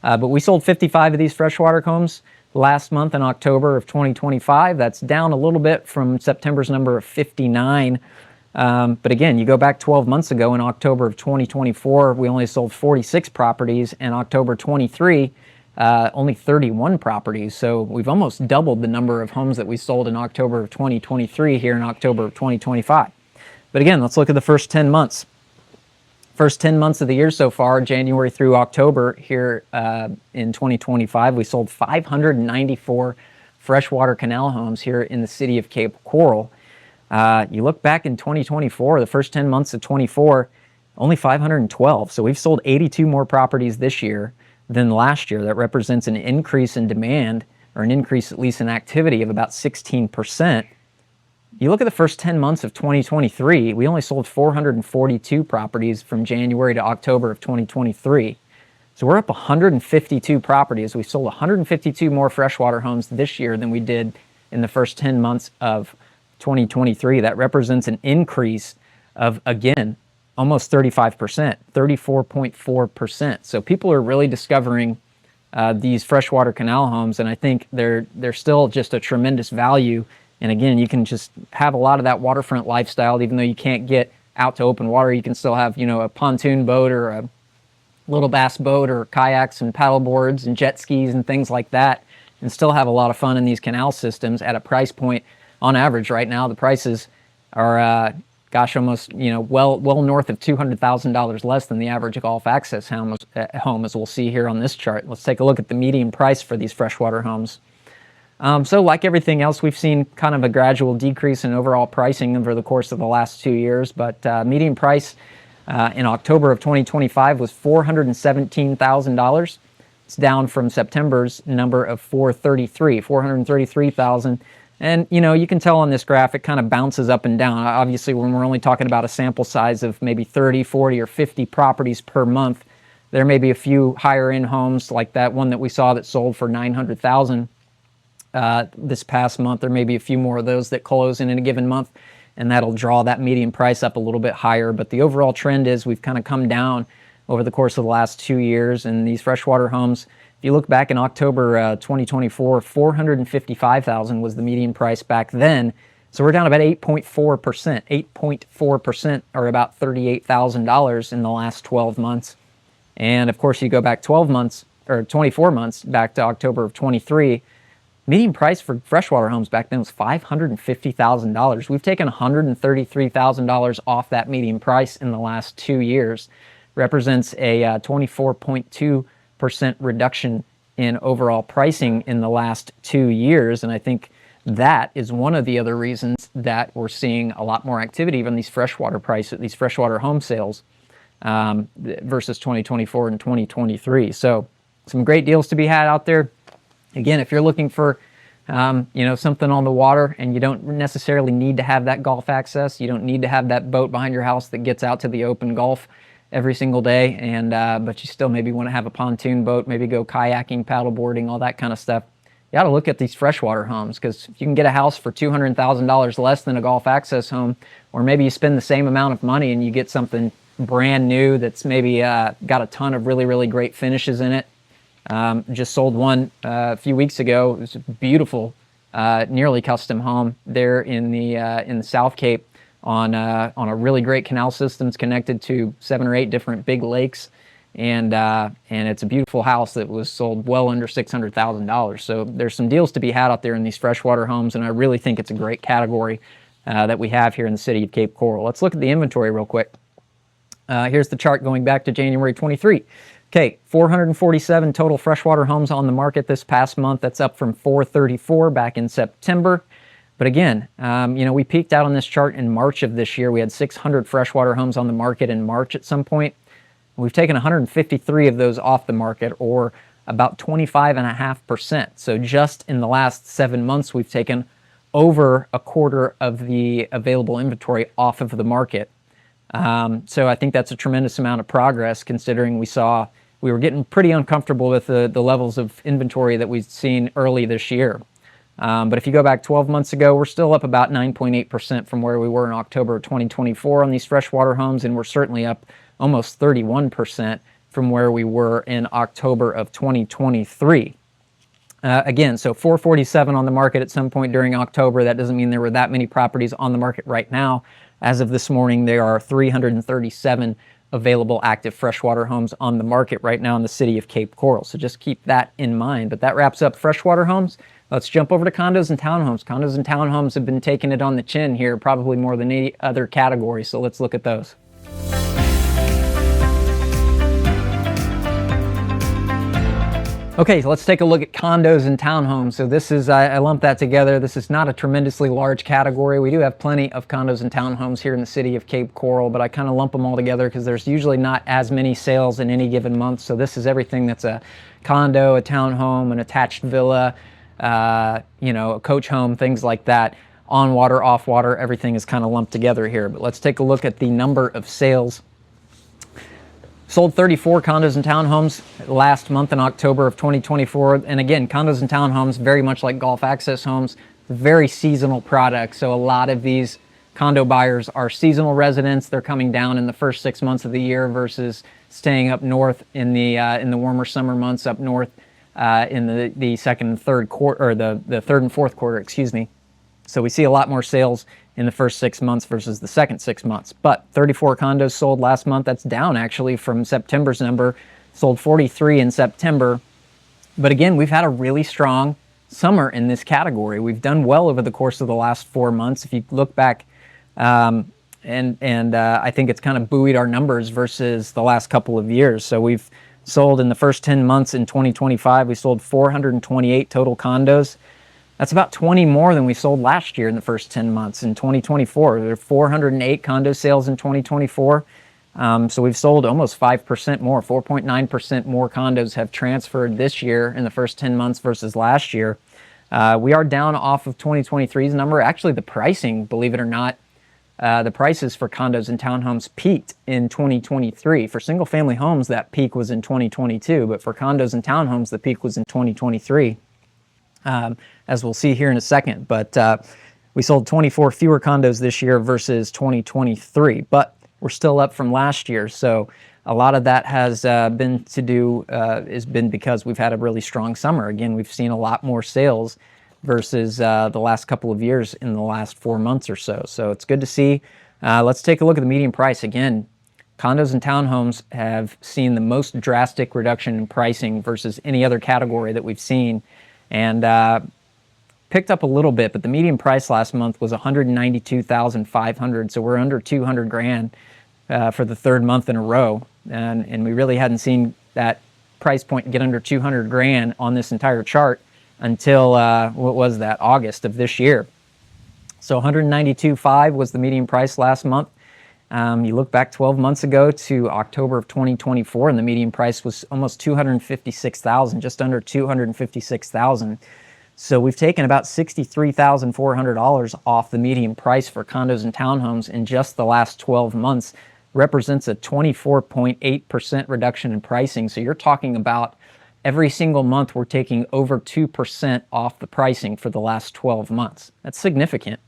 But we sold 55 of these freshwater homes last month in October of 2025. That's down a little bit from September's number of 59. But again, you go back 12 months ago in October of 2024, we only sold 46 properties, and October 23, only 31 properties. So we've almost doubled the number of homes that we sold in October of 2023 here in October of 2025. But again, let's look at the first 10 months. First 10 months of the year so far, January through October here in 2025, we sold 594 freshwater canal homes here in the city of Cape Coral. You look back in 2024, the first 10 months of 24, only 512. So we've sold 82 more properties this year than last year. That represents an increase in demand, or an increase at least in activity, of about 16%. You look at the first 10 months of 2023, we only sold 442 properties from January to October of 2023. So we're up 152 properties. We sold 152 more freshwater homes this year than we did in the first 10 months of 2023. That represents an increase of, again, almost 35%, 34.4%. So people are really discovering these freshwater canal homes, and I think they're still just a tremendous value. And again, you can just have a lot of that waterfront lifestyle, even though you can't get out to open water. You can still have, a pontoon boat or a little bass boat or kayaks and paddle boards and jet skis and things like that, and still have a lot of fun in these canal systems at a price point. On average right now, the prices are, almost, well north of $200,000 less than the average Gulf access home, as we'll see here on this chart. Let's take a look at the median price for these freshwater homes. So like everything else, we've seen kind of a gradual decrease in overall pricing over the course of the last 2 years, but median price in October of 2025 was $417,000. It's down from September's number of $433,000. And, you can tell on this graph, it kind of bounces up and down. Obviously, when we're only talking about a sample size of maybe 30, 40, or 50 properties per month, there may be a few higher end homes like that one that we saw that sold for $900,000. This past month. There may be a few more of those that close in a given month, and that'll draw that median price up a little bit higher. But the overall trend is we've kind of come down over the course of the last 2 years, and these freshwater homes, if you look back in October 2024, $455,000 was the median price back then. So we're down about 8.4%. 8.4%, or about $38,000 in the last 12 months. And of course, you go back 12 months, or 24 months, back to October of 23, median price for freshwater homes back then was $550,000. We've taken $133,000 off that median price in the last 2 years. Represents a 24.2% reduction in overall pricing in the last 2 years. And I think that is one of the other reasons that we're seeing a lot more activity on these freshwater prices, these freshwater home sales versus 2024 and 2023. So some great deals to be had out there. Again, if you're looking for, something on the water, and you don't necessarily need to have that Gulf access, you don't need to have that boat behind your house that gets out to the open Gulf every single day, and but you still maybe want to have a pontoon boat, maybe go kayaking, paddleboarding, all that kind of stuff. You got to look at these freshwater homes, because if you can get a house for $200,000 less than a Gulf access home, or maybe you spend the same amount of money and you get something brand new that's maybe got a ton of really, really great finishes in it. Just sold one a few weeks ago. It was a beautiful, nearly custom home there in the South Cape on a really great canal system. It's connected to 7 or 8 different big lakes, and it's a beautiful house that was sold well under $600,000. So there's some deals to be had out there in these freshwater homes, and I really think it's a great category that we have here in the city of Cape Coral. Let's look at the inventory real quick. Here's the chart going back to January 23. Okay, 447 total freshwater homes on the market this past month. That's up from 434 back in September. But again, we peaked out on this chart in March of this year. We had 600 freshwater homes on the market in March at some point. We've taken 153 of those off the market, or about 25.5%. So just in the last 7 months, we've taken over a quarter of the available inventory off of the market. So I think that's a tremendous amount of progress, considering we were getting pretty uncomfortable with the levels of inventory that we've seen early this year. But if you go back 12 months ago, we're still up about 9.8% from where we were in October of 2024 on these freshwater homes, and we're certainly up almost 31% from where we were in October of 2023. Again, so 447 on the market at some point during October. That doesn't mean there were that many properties on the market right now. As of this morning, there are 337 available active freshwater homes on the market right now in the city of Cape Coral. So just keep that in mind. But that wraps up freshwater homes. Let's jump over to condos and townhomes. Condos and townhomes have been taking it on the chin here, probably more than any other category. So let's look at those. Okay, so let's take a look at condos and townhomes. So this is, I lumped that together. This is not a tremendously large category. We do have plenty of condos and townhomes here in the city of Cape Coral, but I kind of lump them all together because there's usually not as many sales in any given month. So this is everything that's a condo, a townhome, an attached villa, a coach home, things like that. On water, off water, everything is kind of lumped together here. But let's take a look at the number of sales. Sold 34 condos and townhomes last month in October of 2024. And again, condos and townhomes, very much like golf access homes, very seasonal products. So a lot of these condo buyers are seasonal residents. They're coming down in the first 6 months of the year versus staying up north in the warmer summer months up north in the second and third quarter, or the third and fourth quarter, excuse me. So we see a lot more sales in the first 6 months versus the second 6 months. But 34 condos sold last month. That's down actually from September's number. Sold 43 in September. But again, we've had a really strong summer in this category. We've done well over the course of the last 4 months. If you look back, I think it's kind of buoyed our numbers versus the last couple of years. So we've sold in the first 10 months in 2025, we sold 428 total condos. That's about 20 more than we sold last year in the first 10 months in 2024. There are 408 condo sales in 2024. So we've sold almost 5% more, 4.9% more condos have transferred this year in the first 10 months versus last year. We are down off of 2023's number. Actually, the pricing, believe it or not, the prices for condos and townhomes peaked in 2023. For single family homes, that peak was in 2022, but for condos and townhomes, the peak was in 2023. As we'll see here in a second. But we sold 24 fewer condos this year versus 2023, but we're still up from last year. So a lot of that has been because we've had a really strong summer. Again, we've seen a lot more sales versus the last couple of years in the last 4 months or so. So it's good to see. Let's take a look at the median price. Again, condos and townhomes have seen the most drastic reduction in pricing versus any other category that we've seen. And picked up a little bit, but the median price last month was $192,500, so we're under 200 grand for the third month in a row, and we really hadn't seen that price point get under 200 grand on this entire chart until what was that, August of this year. So 192.5 was the median price last month. You look back 12 months ago to October of 2024, and the median price was almost $256,000, just under $256,000. So we've taken about $63,400 off the median price for condos and townhomes in just the last 12 months. Represents a 24.8% reduction in pricing. So you're talking about every single month we're taking over 2% off the pricing for the last 12 months. That's significant.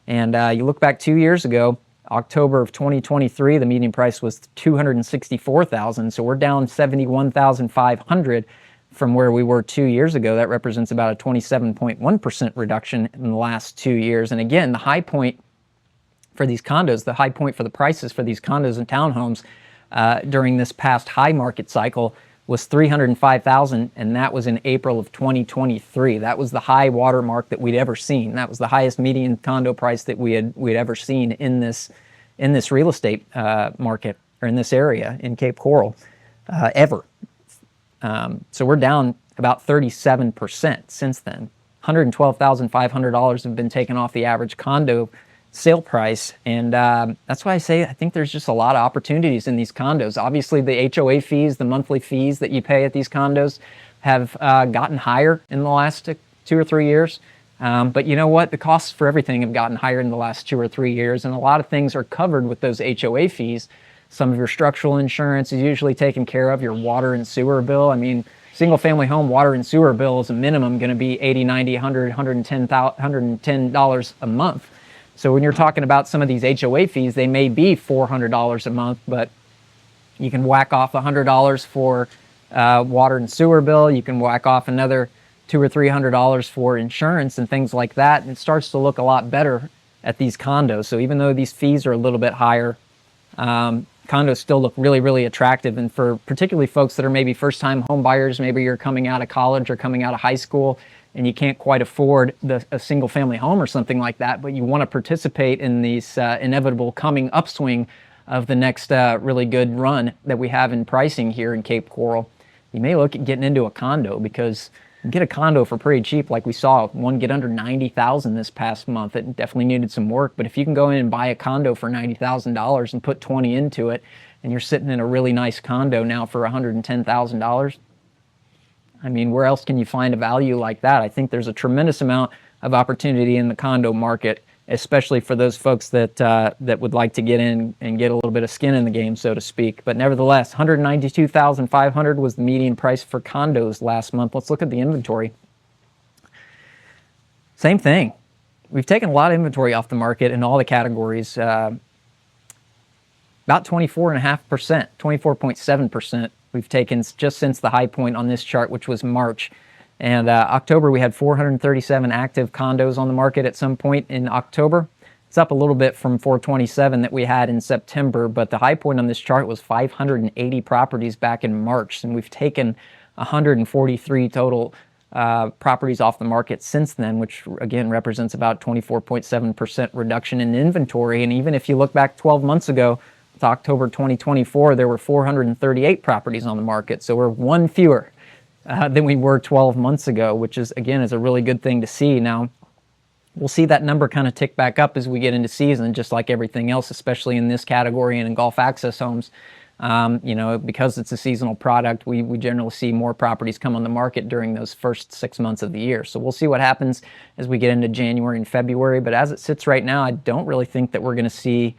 And you look back 2 years ago, October of 2023, the median price was $264,000. So we're down $71,500 from where we were 2 years ago. That represents about a 27.1% reduction in the last 2 years. And again, the high point for these condos, the high point for the prices for these condos and townhomes during this past high market cycle was $305,000, and that was in April of 2023. That was the high watermark that we'd ever seen. That was the highest median condo price that we'd ever seen in this real estate market, or in this area in Cape Coral, ever. So we're down about 37% since then. $112,500 have been taken off the average condo sale price, and that's why I say I think there's just a lot of opportunities in these condos. Obviously, the HOA fees, the monthly fees that you pay at these condos, have gotten higher in the last 2 or 3 years. But you know what? The costs for everything have gotten higher in the last 2 or 3 years, and a lot of things are covered with those HOA fees. Some of your structural insurance is usually taken care of. Your water and sewer bill. I mean, single-family home water and sewer bill is a minimum going to be $80, $90, $100, $110 a month. So when you're talking about some of these HOA fees, they may be $400 a month, but you can whack off $100 for water and sewer bill. You can whack off another $200 or $300 for insurance and things like that, and it starts to look a lot better at these condos. So even though these fees are a little bit higher, condos still look really, really attractive. And for particularly folks that are maybe first-time home buyers, maybe you're coming out of college or coming out of high school, and you can't quite afford a single-family home or something like that, but you want to participate in these inevitable coming upswing of the next really good run that we have in pricing here in Cape Coral, you may look at getting into a condo, because you can get a condo for pretty cheap. Like we saw one get under $90,000 this past month. It definitely needed some work, but if you can go in and buy a condo for $90,000 and put 20 into it, and you're sitting in a really nice condo now for $110,000, I mean, where else can you find a value like that? I think there's a tremendous amount of opportunity in the condo market, especially for those folks that that would like to get in and get a little bit of skin in the game, so to speak. But nevertheless, $192,500 was the median price for condos last month. Let's look at the inventory. Same thing. We've taken a lot of inventory off the market in all the categories. About 24.5%, 24.7%. We've taken just since the high point on this chart, which was March. And October, we had 437 active condos on the market at some point in October. It's up a little bit from 427 that we had in September, but the high point on this chart was 580 properties back in March, and we've taken 143 total properties off the market since then, which again represents about 24.7% reduction in inventory. And even if you look back 12 months ago, to October 2024, there were 438 properties on the market. So we're one fewer than we were 12 months ago, which is, again, is a really good thing to see. Now, we'll see that number kind of tick back up as we get into season, just like everything else, especially in this category and in Gulf access homes. You know, because it's a seasonal product, we generally see more properties come on the market during those first 6 months of the year. So we'll see what happens as we get into January and February. But as it sits right now, I don't really think that we're going to see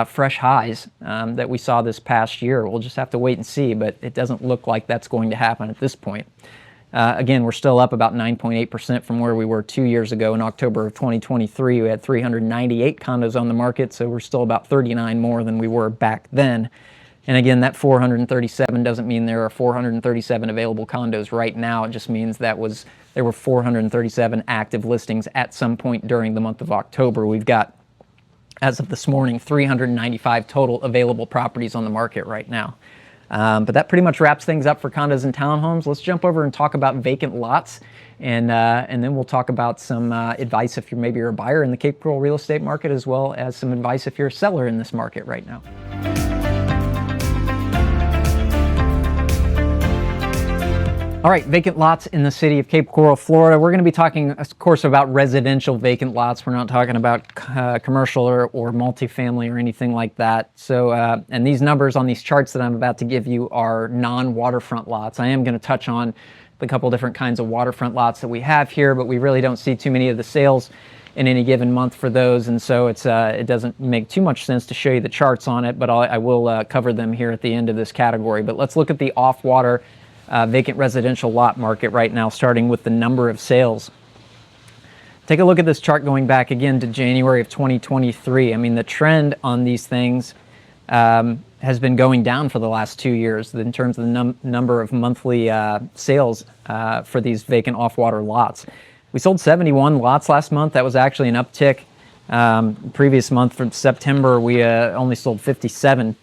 fresh highs that we saw this past year. We'll just have to wait and see, but it doesn't look like that's going to happen at this point. Again, we're still up about 9.8% from where we were 2 years ago. In October of 2023, we had 398 condos on the market, so we're still about 39 more than we were back then. And again, that 437 doesn't mean there are 437 available condos right now. It just means that there were 437 active listings at some point during the month of October. We've got, as of this morning, 395 total available properties on the market right now. But that pretty much wraps things up for condos and townhomes. Let's jump over and talk about vacant lots, and then we'll talk about some advice if you're a buyer in the Cape Coral real estate market, as well as some advice if you're a seller in this market right now. All right, vacant lots in the city of Cape Coral, Florida. We're going to be talking, of course, about residential vacant lots. We're not talking about commercial or multifamily or anything like that. So, and these numbers on these charts that I'm about to give you are non-waterfront lots. I am going to touch on the couple different kinds of waterfront lots that we have here, but we really don't see too many of the sales in any given month for those, and so it doesn't make too much sense to show you the charts on it, but I will cover them here at the end of this category. But let's look at the off-water vacant residential lot market right now, starting with the number of sales. Take a look at this chart going back again to January of 2023. I mean, the trend on these things has been going down for the last 2 years in terms of the number of monthly sales for these vacant off-water lots. We sold 71 lots last month. That was actually an uptick. Previous month from September, we only sold 57.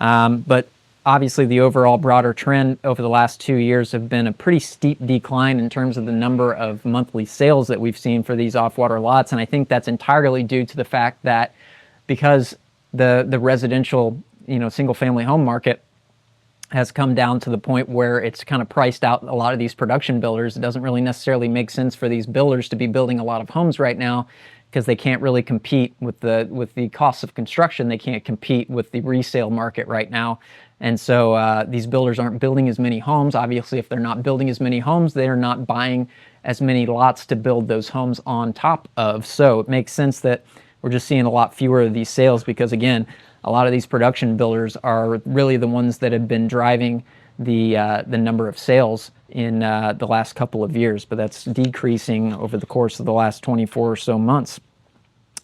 But obviously the overall broader trend over the last 2 years have been a pretty steep decline in terms of the number of monthly sales that we've seen for these off-water lots. And I think that's entirely due to the fact that because the residential, single family home market has come down to the point where it's kind of priced out a lot of these production builders. It doesn't really necessarily make sense for these builders to be building a lot of homes right now because they can't really compete with the costs of construction. They can't compete with the resale market right now. And so these builders aren't building as many homes. Obviously, if they're not building as many homes, they're not buying as many lots to build those homes on top of. So it makes sense that we're just seeing a lot fewer of these sales because, again, a lot of these production builders are really the ones that have been driving the number of sales in the last couple of years, but that's decreasing over the course of the last 24 or so months.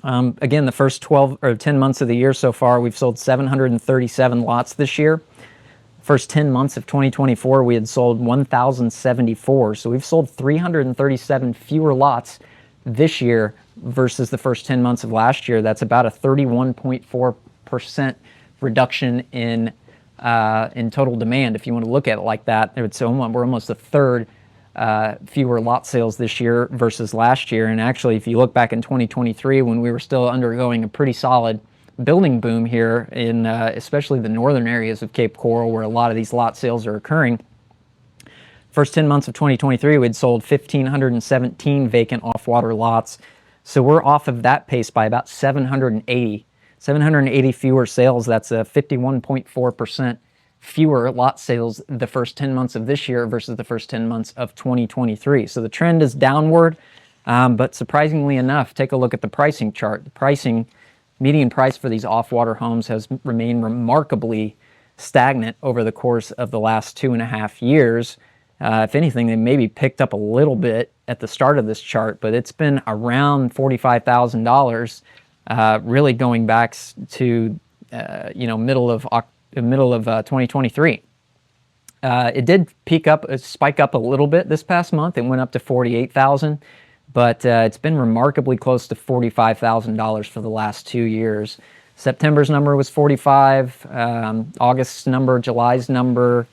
Again, the first 12 or 10 months of the year so far, we've sold 737 lots this year. First 10 months of 2024, we had sold 1,074. So we've sold 337 fewer lots this year versus the first 10 months of last year. That's about a 31.4% reduction in total demand. If you want to look at it like that, we're almost a third fewer lot sales this year versus last year. And actually, if you look back in 2023, when we were still undergoing a pretty solid building boom here in especially the northern areas of Cape Coral, where a lot of these lot sales are occurring, first 10 months of 2023, we'd sold 1,517 vacant off-water lots. So we're off of that pace by about 780 fewer sales. That's a 51.4% fewer lot sales the first 10 months of this year versus the first 10 months of 2023. So the trend is downward, but surprisingly enough, take a look at the pricing chart. The median price for these off-water homes has remained remarkably stagnant over the course of the last 2.5 years. If anything, they maybe picked up a little bit at the start of this chart, but it's been around $45,000, really going back to middle of 2023. It did spike up a little bit this past month. It went up to $48,000, but it's been remarkably close to $45,000 for the last 2 years. September's number was 45, August's number, July's number,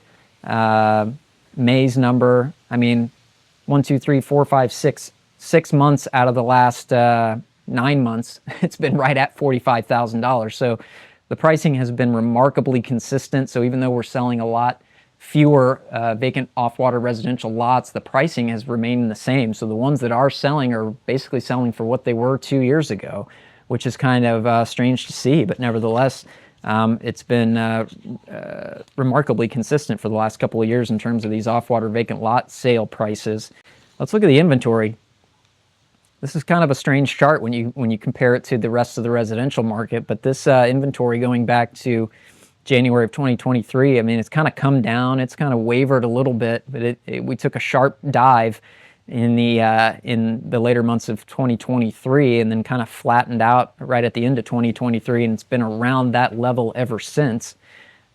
May's number. I mean, 1, 2, 3, 4, 5, 6 months out of the last 9 months, it's been right at $45,000. So the pricing has been remarkably consistent. So even though we're selling a lot fewer vacant off-water residential lots, the pricing has remained the same. So the ones that are selling are basically selling for what they were 2 years ago, which is kind of strange to see. But nevertheless, it's been remarkably consistent for the last couple of years in terms of these off-water vacant lot sale prices. Let's look at the inventory. This is kind of a strange chart when you compare it to the rest of the residential market, but this inventory going back to January of 2023, I mean, it's kind of come down. It's kind of wavered a little bit, but we took a sharp dive in the later months of 2023 and then kind of flattened out right at the end of 2023, and it's been around that level ever since.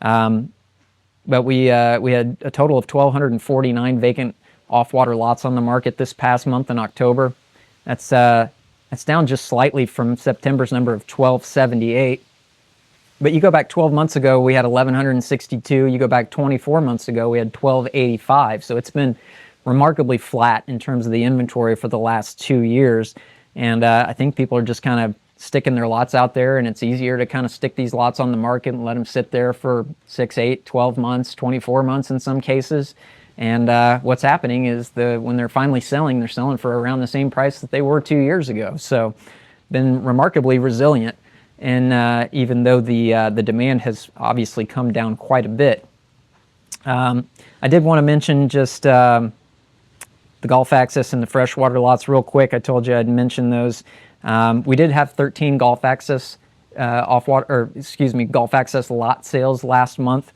But we had a total of 1,249 vacant off-water lots on the market this past month in October. That's down just slightly from September's number of 1,278. But you go back 12 months ago, we had 1,162. You go back 24 months ago, we had 1,285. So it's been remarkably flat in terms of the inventory for the last 2 years. And I think people are just kind of sticking their lots out there, and it's easier to kind of stick these lots on the market and let them sit there for 6, 8, 12 months, 24 months in some cases. And what's happening is when they're finally selling, they're selling for around the same price that they were 2 years ago. So been remarkably resilient. And even though the demand has obviously come down quite a bit. I did want to mention just the Gulf Access and the freshwater lots real quick. I told you I'd mention those. We did have 13 Gulf Access Gulf Access lot sales last month.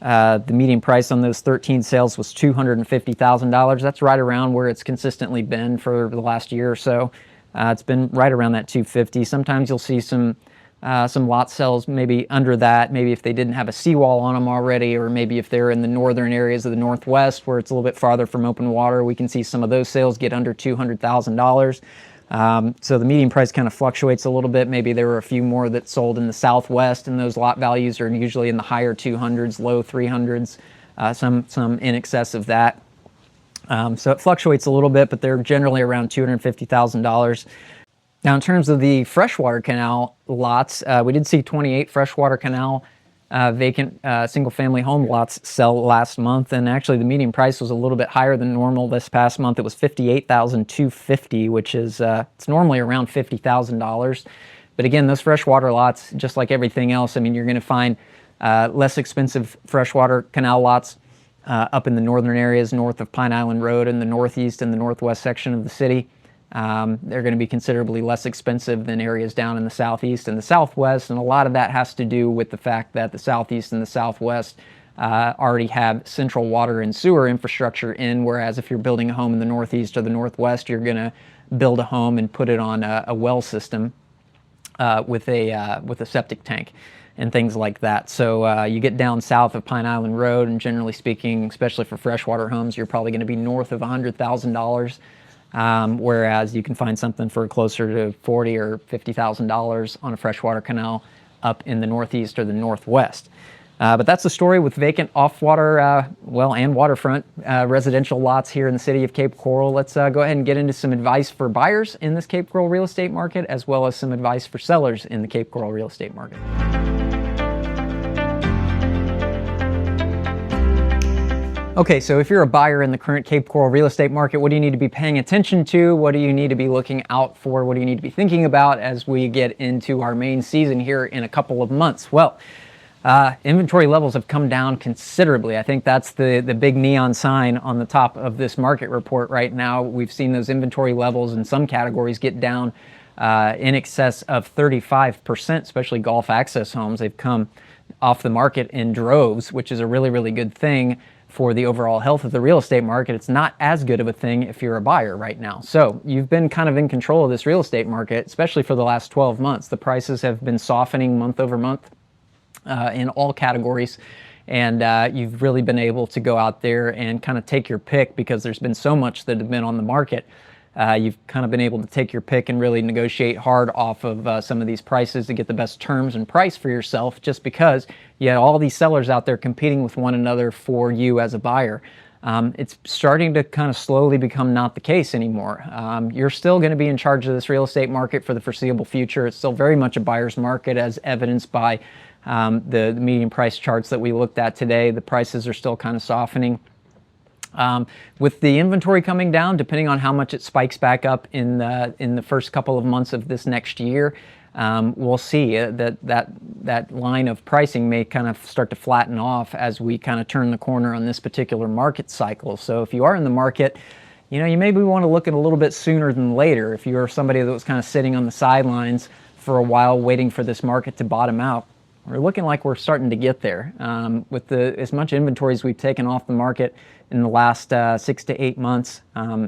The median price on those 13 sales was $250,000. That's right around where it's consistently been for the last year or so. It's been right around that $250,000. Sometimes you'll see some lot sales maybe under that, maybe if they didn't have a seawall on them already, or maybe if they're in the northern areas of the Northwest where it's a little bit farther from open water, we can see some of those sales get under $200,000. So the median price kind of fluctuates a little bit. Maybe there were a few more that sold in the Southwest, and those lot values are usually in the higher 200s, low 300s, some in excess of that. So it fluctuates a little bit, but they're generally around $250,000. Now, in terms of the freshwater canal lots, we did see 28 freshwater canal vacant single-family home lots sell last month, and actually the median price was a little bit higher than normal this past month. It was $58,250, which is it's normally around $50,000. But again, those freshwater lots, just like everything else, I mean, you're going to find less expensive freshwater canal lots up in the northern areas, north of Pine Island Road, in the northeast and the northwest section of the city. They're going to be considerably less expensive than areas down in the southeast and the southwest, and a lot of that has to do with the fact that the southeast and the southwest already have central water and sewer infrastructure in, whereas if you're building a home in the northeast or the northwest, you're going to build a home and put it on a well system with a septic tank and things like that. So you get down south of Pine Island Road, and generally speaking, especially for freshwater homes, you're probably going to be north of $100,000. Whereas you can find something for closer to $40,000 or $50,000 on a freshwater canal up in the northeast or the northwest. But that's the story with vacant off-water, and waterfront residential lots here in the city of Cape Coral. Let's go ahead and get into some advice for buyers in this Cape Coral real estate market, as well as some advice for sellers in the Cape Coral real estate market. Okay, so if you're a buyer in the current Cape Coral real estate market, what do you need to be paying attention to? What do you need to be looking out for? What do you need to be thinking about as we get into our main season here in a couple of months? Well, inventory levels have come down considerably. I think that's the big neon sign on the top of this market report right now. We've seen those inventory levels in some categories get down in excess of 35%, especially golf access homes. They've come off the market in droves, which is a really, really good thing for the overall health of the real estate market. It's not as good of a thing if you're a buyer right now. So you've been kind of in control of this real estate market, especially for the last 12 months. The prices have been softening month over month in all categories. And you've really been able to go out there and kind of take your pick, because there's been so much that have been on the market. You've kind of been able to take your pick and really negotiate hard off of some of these prices to get the best terms and price for yourself, just because you have all these sellers out there competing with one another for you as a buyer. It's starting to kind of slowly become not the case anymore. You're still going to be in charge of this real estate market for the foreseeable future. It's still very much a buyer's market, as evidenced by the median price charts that we looked at today. The prices are still kind of softening. With the inventory coming down, depending on how much it spikes back up in the first couple of months of this next year, we'll see that line of pricing may kind of start to flatten off as we kind of turn the corner on this particular market cycle. So if you are in the market, you maybe want to look at a little bit sooner than later. If you're somebody that was kind of sitting on the sidelines for a while waiting for this market to bottom out, we're looking like we're starting to get there. With as much inventory as we've taken off the market in the last 6 to 8 months,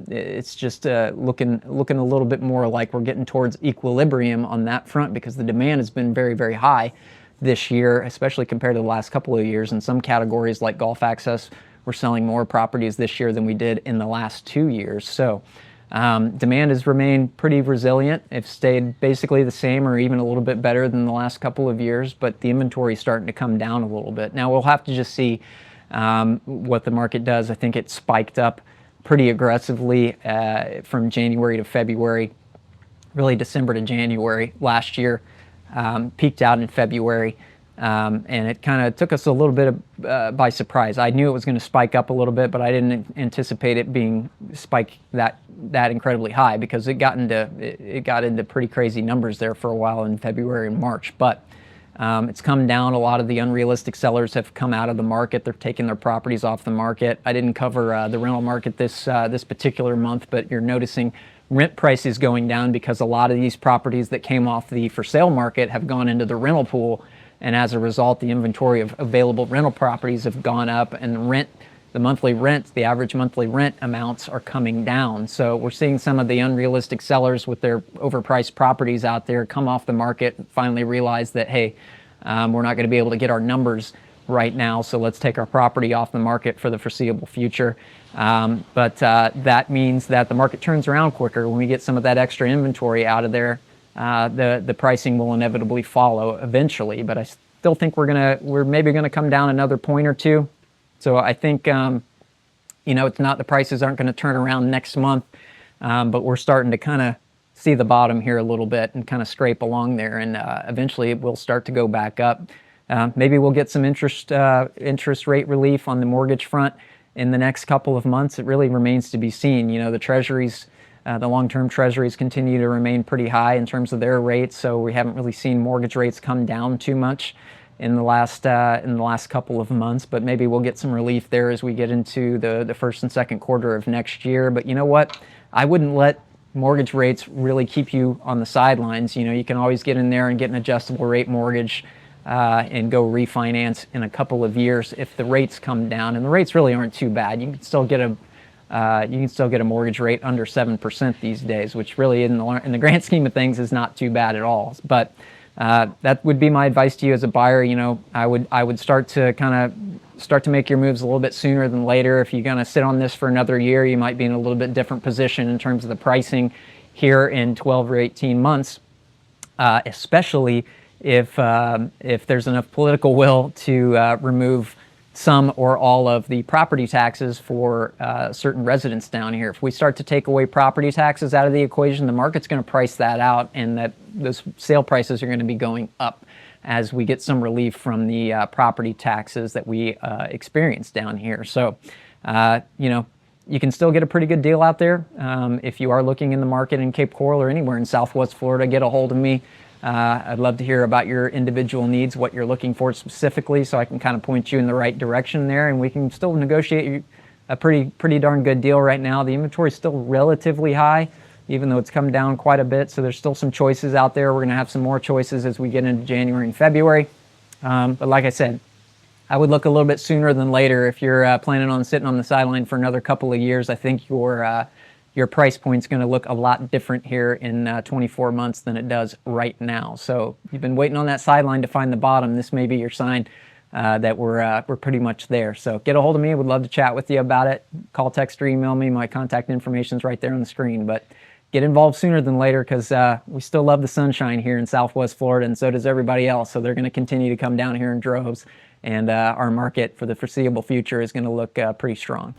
it's just looking a little bit more like we're getting towards equilibrium on that front, because the demand has been very, very high this year, especially compared to the last couple of years. In some categories like golf access, we're selling more properties this year than we did in the last 2 years. So demand has remained pretty resilient. It's stayed basically the same or even a little bit better than the last couple of years, but the inventory is starting to come down a little bit. Now we'll have to just see what the market does. I think it spiked up pretty aggressively from January to February, really December to January last year, peaked out in February. And it kind of took us a little bit by surprise. I knew it was going to spike up a little bit, but I didn't anticipate it being spiked that incredibly high, because it got into pretty crazy numbers there for a while in February and March. But it's come down. A lot of the unrealistic sellers have come out of the market. They're taking their properties off the market. I didn't cover the rental market this particular month, but you're noticing rent prices going down, because a lot of these properties that came off the for sale market have gone into the rental pool. And as a result, the inventory of available rental properties have gone up, and the average monthly rent amounts are coming down. So we're seeing some of the unrealistic sellers with their overpriced properties out there come off the market and finally realize that, hey, we're not going to be able to get our numbers right now, so let's take our property off the market for the foreseeable future. But that means that the market turns around quicker. When we get some of that extra inventory out of there, the pricing will inevitably follow eventually. But I still think we're maybe gonna come down another point or two. So I think it's not, the prices aren't going to turn around next month, but we're starting to kind of see the bottom here a little bit and kind of scrape along there, and eventually it will start to go back up. Maybe we'll get some interest rate relief on the mortgage front in the next couple of months. It really remains to be seen. The treasuries, the long-term treasuries continue to remain pretty high in terms of their rates, so we haven't really seen mortgage rates come down too much in the last couple of months, but maybe we'll get some relief there as we get into the first and second quarter of next year. But you know what? I wouldn't let mortgage rates really keep you on the sidelines. You can always get in there and get an adjustable rate mortgage and go refinance in a couple of years if the rates come down, and the rates really aren't too bad. You can still get a mortgage rate under 7% these days, which really in the grand scheme of things is not too bad at all. But that would be my advice to you as a buyer. I would start to make your moves a little bit sooner than later. If you're going to sit on this for another year, you might be in a little bit different position in terms of the pricing here in 12 or 18 months, especially if there's enough political will to remove some or all of the property taxes for certain residents down here. If we start to take away property taxes out of the equation, the market's going to price that out, and that those sale prices are going to be going up as we get some relief from the property taxes that we experience down here. So, you can still get a pretty good deal out there. If you are looking in the market in Cape Coral or anywhere in Southwest Florida, get a hold of me. I'd love to hear about your individual needs, what you're looking for specifically, so I can kind of point you in the right direction there, and we can still negotiate a pretty darn good deal right now. The inventory is still relatively high, even though it's come down quite a bit, so there's still some choices out there. We're going to have some more choices as we get into January and February. But like I said, I would look a little bit sooner than later. If you're planning on sitting on the sideline for another couple of years, I think your price point's going to look a lot different here in 24 months than it does right now. So you've been waiting on that sideline to find the bottom. This may be your sign that we're pretty much there. So get a hold of me. I would love to chat with you about it. Call, text, or email me. My contact information is right there on the screen. But get involved sooner than later, because we still love the sunshine here in Southwest Florida, and so does everybody else. So they're going to continue to come down here in droves, and our market for the foreseeable future is going to look pretty strong.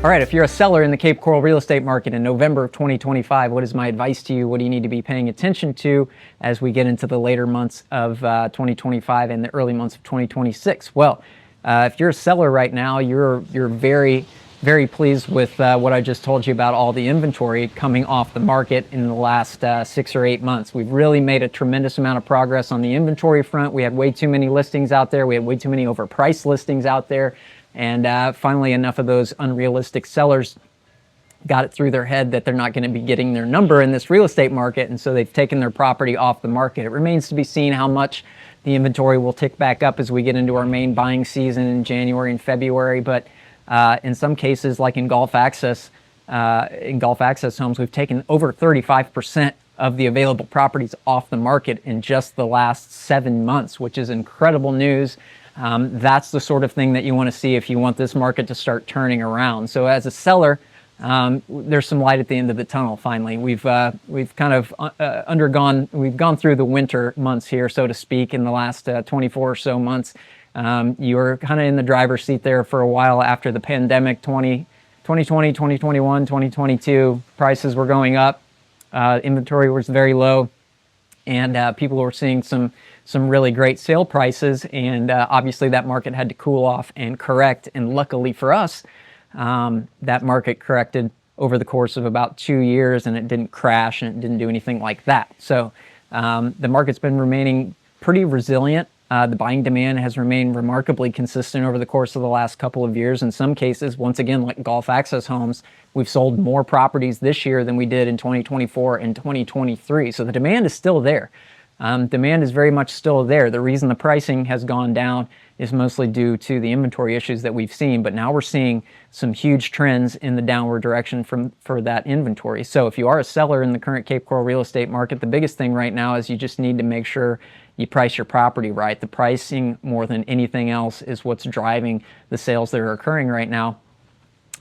All right, if you're a seller in the Cape Coral real estate market in November of 2025, what is my advice to you? What do you need to be paying attention to as we get into the later months of 2025 and the early months of 2026? Well, if you're a seller right now, you're very, very pleased with what I just told you about all the inventory coming off the market in the last 6 or 8 months. We've really made a tremendous amount of progress on the inventory front. We had way too many listings out there. We had way too many overpriced listings out there. And finally, enough of those unrealistic sellers got it through their head that they're not going to be getting their number in this real estate market, and so they've taken their property off the market. It remains to be seen how much the inventory will tick back up as we get into our main buying season in January and February. But in some cases, like in Gulf Access Homes, we've taken over 35% of the available properties off the market in just the last 7 months, which is incredible news. That's the sort of thing that you want to see if you want this market to start turning around. So as a seller, there's some light at the end of the tunnel. Finally, we've kind of we've gone through the winter months here, so to speak, in the last 24 or so months. You were kind of in the driver's seat there for a while after the pandemic. 2020, 2021, 2022, prices were going up, inventory was very low, and people were seeing some really great sale prices, and obviously that market had to cool off and correct, and luckily for us, that market corrected over the course of about 2 years, and it didn't crash and it didn't do anything like that. So the market's been remaining pretty resilient. The buying demand has remained remarkably consistent over the course of the last couple of years. In some cases, once again, like Gulf Access Homes, we've sold more properties this year than we did in 2024 and 2023. So the demand is still there. Demand is very much still there. The reason the pricing has gone down is mostly due to the inventory issues that we've seen, but now we're seeing some huge trends in the downward direction for that inventory. So if you are a seller in the current Cape Coral real estate market, the biggest thing right now is you just need to make sure you price your property right. The pricing, more than anything else, is what's driving the sales that are occurring right now.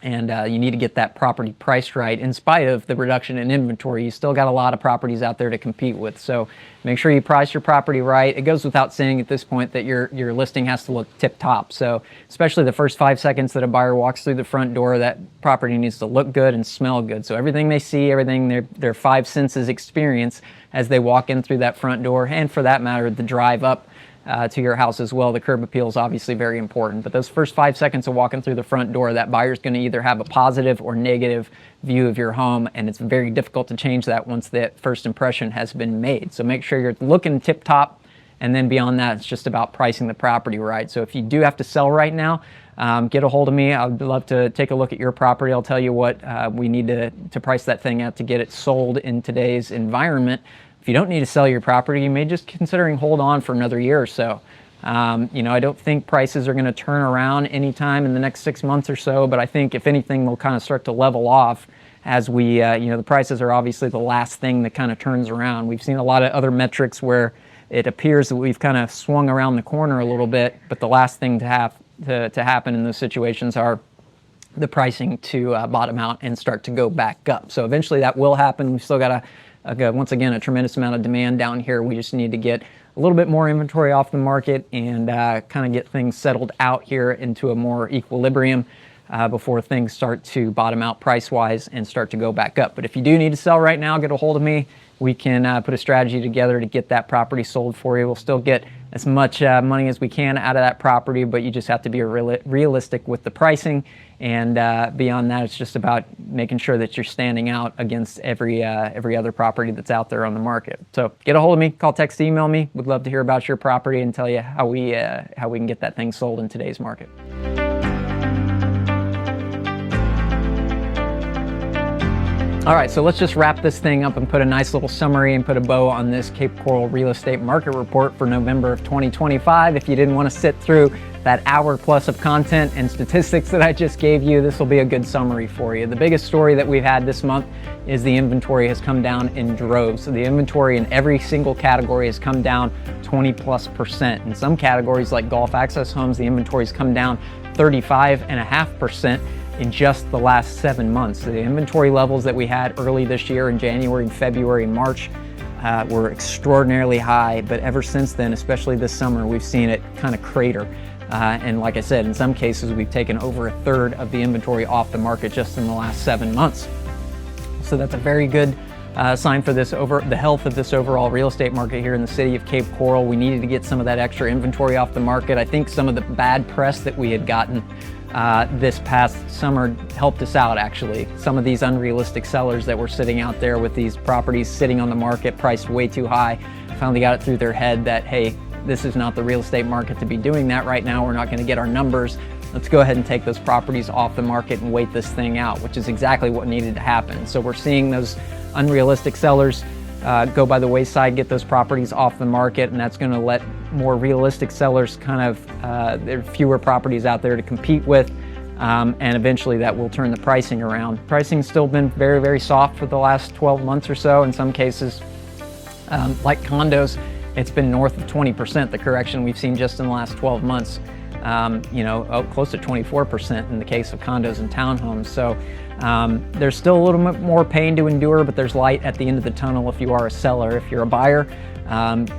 And you need to get that property priced right. In spite of the reduction in inventory, you still got a lot of properties out there to compete with. So make sure you price your property right. It goes without saying at this point that your listing has to look tip-top. So especially the first 5 seconds that a buyer walks through the front door, that property needs to look good and smell good. So everything they see, everything their five senses experience as they walk in through that front door, and for that matter, the drive up to your house as well. The curb appeal is obviously very important, but those first 5 seconds of walking through the front door, that buyer's going to either have a positive or negative view of your home, and it's very difficult to change that once that first impression has been made. So make sure you're looking tip-top, and then beyond that, it's just about pricing the property right. So if you do have to sell right now, get a hold of me. I'd love to take a look at your property. I'll tell you what we need to price that thing out to get it sold in today's environment. If you don't need to sell your property, you may just considering hold on for another year or so. I don't think prices are going to turn around anytime in the next 6 months or so, but I think if anything, they'll kind of start to level off as we, the prices are obviously the last thing that kind of turns around. We've seen a lot of other metrics where it appears that we've kind of swung around the corner a little bit, but the last thing to happen in those situations are the pricing to bottom out and start to go back up. So eventually that will happen. We've still got once again, a tremendous amount of demand down here. We just need to get a little bit more inventory off the market and kind of get things settled out here into a more equilibrium before things start to bottom out price-wise and start to go back up. But if you do need to sell right now, get a hold of me. We can put a strategy together to get that property sold for you. We'll still get as much money as we can out of that property, but you just have to be realistic with the pricing. And beyond that, it's just about making sure that you're standing out against every other property that's out there on the market. So get a hold of me, call, text, email me. We'd love to hear about your property and tell you how we can get that thing sold in today's market. All right, so let's just wrap this thing up and put a nice little summary and put a bow on this Cape Coral real estate market report for November of 2025. If you didn't want to sit through that hour plus of content and statistics that I just gave you, this will be a good summary for you. The biggest story that we've had this month is the inventory has come down in droves. So the inventory in every single category has come down 20+%. In some categories like golf access homes, the inventory has come down 35.5% in just the last 7 months. So the inventory levels that we had early this year in January and February and March were extraordinarily high, but ever since then, especially this summer, we've seen it kind of crater. And like I said, in some cases, we've taken over a third of the inventory off the market just in the last 7 months. So that's a very good sign for the health of this overall real estate market here in the city of Cape Coral. We needed to get some of that extra inventory off the market. I think some of the bad press that we had gotten this past summer helped us out, actually. Some of these unrealistic sellers that were sitting out there with these properties sitting on the market priced way too high finally got it through their head that, hey, this is not the real estate market to be doing that right now. We're not going to get our numbers. Let's go ahead and take those properties off the market and wait this thing out, which is exactly what needed to happen. So we're seeing those unrealistic sellers go by the wayside, get those properties off the market, and that's going to let more realistic sellers kind of, there are fewer properties out there to compete with, and eventually that will turn the pricing around. Pricing's still been very, very soft for the last 12 months or so. In some cases, like condos, it's been north of 20%, the correction we've seen just in the last 12 months. Close to 24% in the case of condos and townhomes. So there's still a little bit more pain to endure, but there's light at the end of the tunnel if you are a seller. If you're a buyer,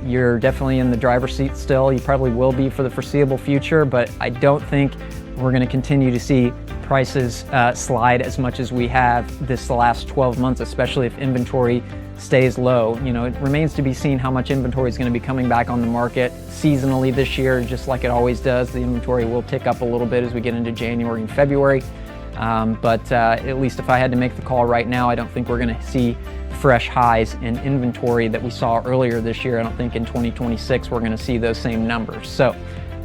you're definitely in the driver's seat still. You probably will be for the foreseeable future, but I don't think we're going to continue to see prices slide as much as we have this last 12 months, especially if inventory stays low. It remains to be seen how much inventory is going to be coming back on the market seasonally this year, just like it always does. The inventory will tick up a little bit as we get into January and February. But at least if I had to make the call right now, I don't think we're going to see fresh highs in inventory that we saw earlier this year. I don't think in 2026 we're going to see those same numbers. So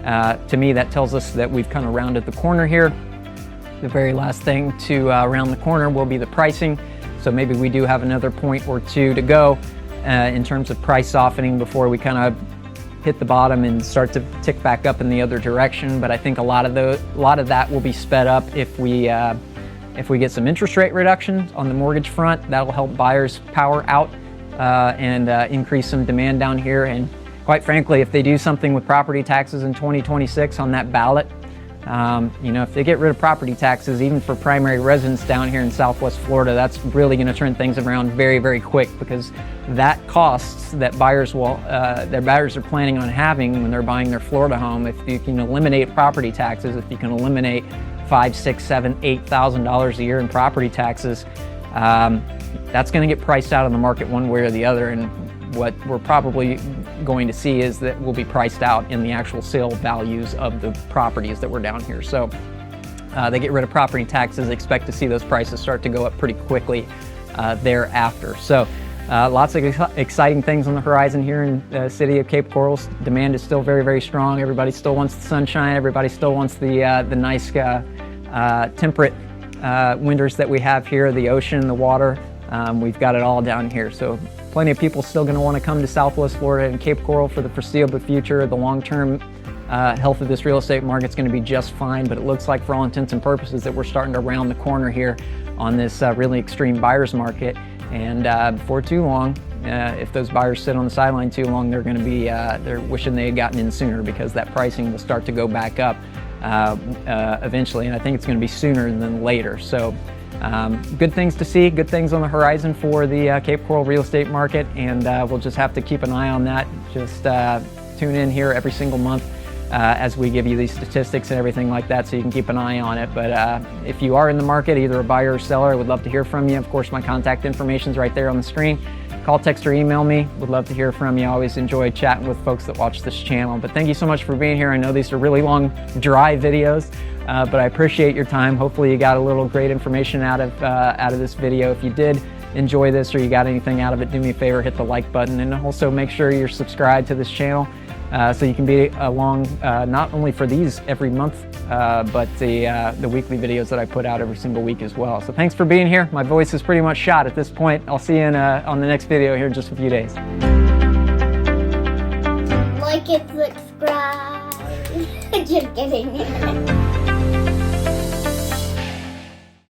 to me, that tells us that we've kind of rounded the corner here. The very last thing to round the corner will be the pricing. So maybe we do have another point or two to go in terms of price softening before we kind of hit the bottom and start to tick back up in the other direction. But I think a lot of that will be sped up if we get some interest rate reductions on the mortgage front. That'll help buyers power out and increase some demand down here. And quite frankly, if they do something with property taxes in 2026 on that ballot, you know, if they get rid of property taxes, even for primary residents down here in Southwest Florida, that's really going to turn things around very, very quick, because that costs that buyers are planning on having when they're buying their Florida home. If you can eliminate property taxes, if you can eliminate $5,000, $6,000, $7,000, $8,000 a year in property taxes, that's going to get priced out of the market one way or the other. And what we're probably going to see is that we'll be priced out in the actual sale values of the properties that were down here. So they get rid of property taxes, expect to see those prices start to go up pretty quickly thereafter. So lots of exciting things on the horizon here in the city of Cape Coral. Demand is still very, very strong. Everybody still wants the sunshine. Everybody still wants the nice temperate winters that we have here, the ocean, the water. We've got it all down here. So plenty of people still going to want to come to Southwest Florida and Cape Coral for the foreseeable future. The long-term health of this real estate market is going to be just fine, but it looks like for all intents and purposes that we're starting to round the corner here on this really extreme buyer's market. And before too long, if those buyers sit on the sideline too long, they're going to be they're wishing they had gotten in sooner, because that pricing will start to go back up eventually, and I think it's going to be sooner than later. So good things to see, good things on the horizon for the Cape Coral real estate market, and we'll just have to keep an eye on that. Just tune in here every single month as we give you these statistics and everything like that, so you can keep an eye on it. But if you are in the market, either a buyer or seller, I would love to hear from you. Of course, my contact information is right there on the screen. Call, text, or email me. Would love to hear from you. I always enjoy chatting with folks that watch this channel. But thank you so much for being here. I know these are really long, dry videos, but I appreciate your time. Hopefully you got a little great information out of this video. If you did enjoy this, or you got anything out of it, do me a favor, hit the like button, and also make sure you're subscribed to this channel so you can be along not only for these every month, but the weekly videos that I put out every single week as well. So thanks for being here. My voice is pretty much shot at this point. I'll see you on the next video here in just a few days. Like and subscribe. Just kidding.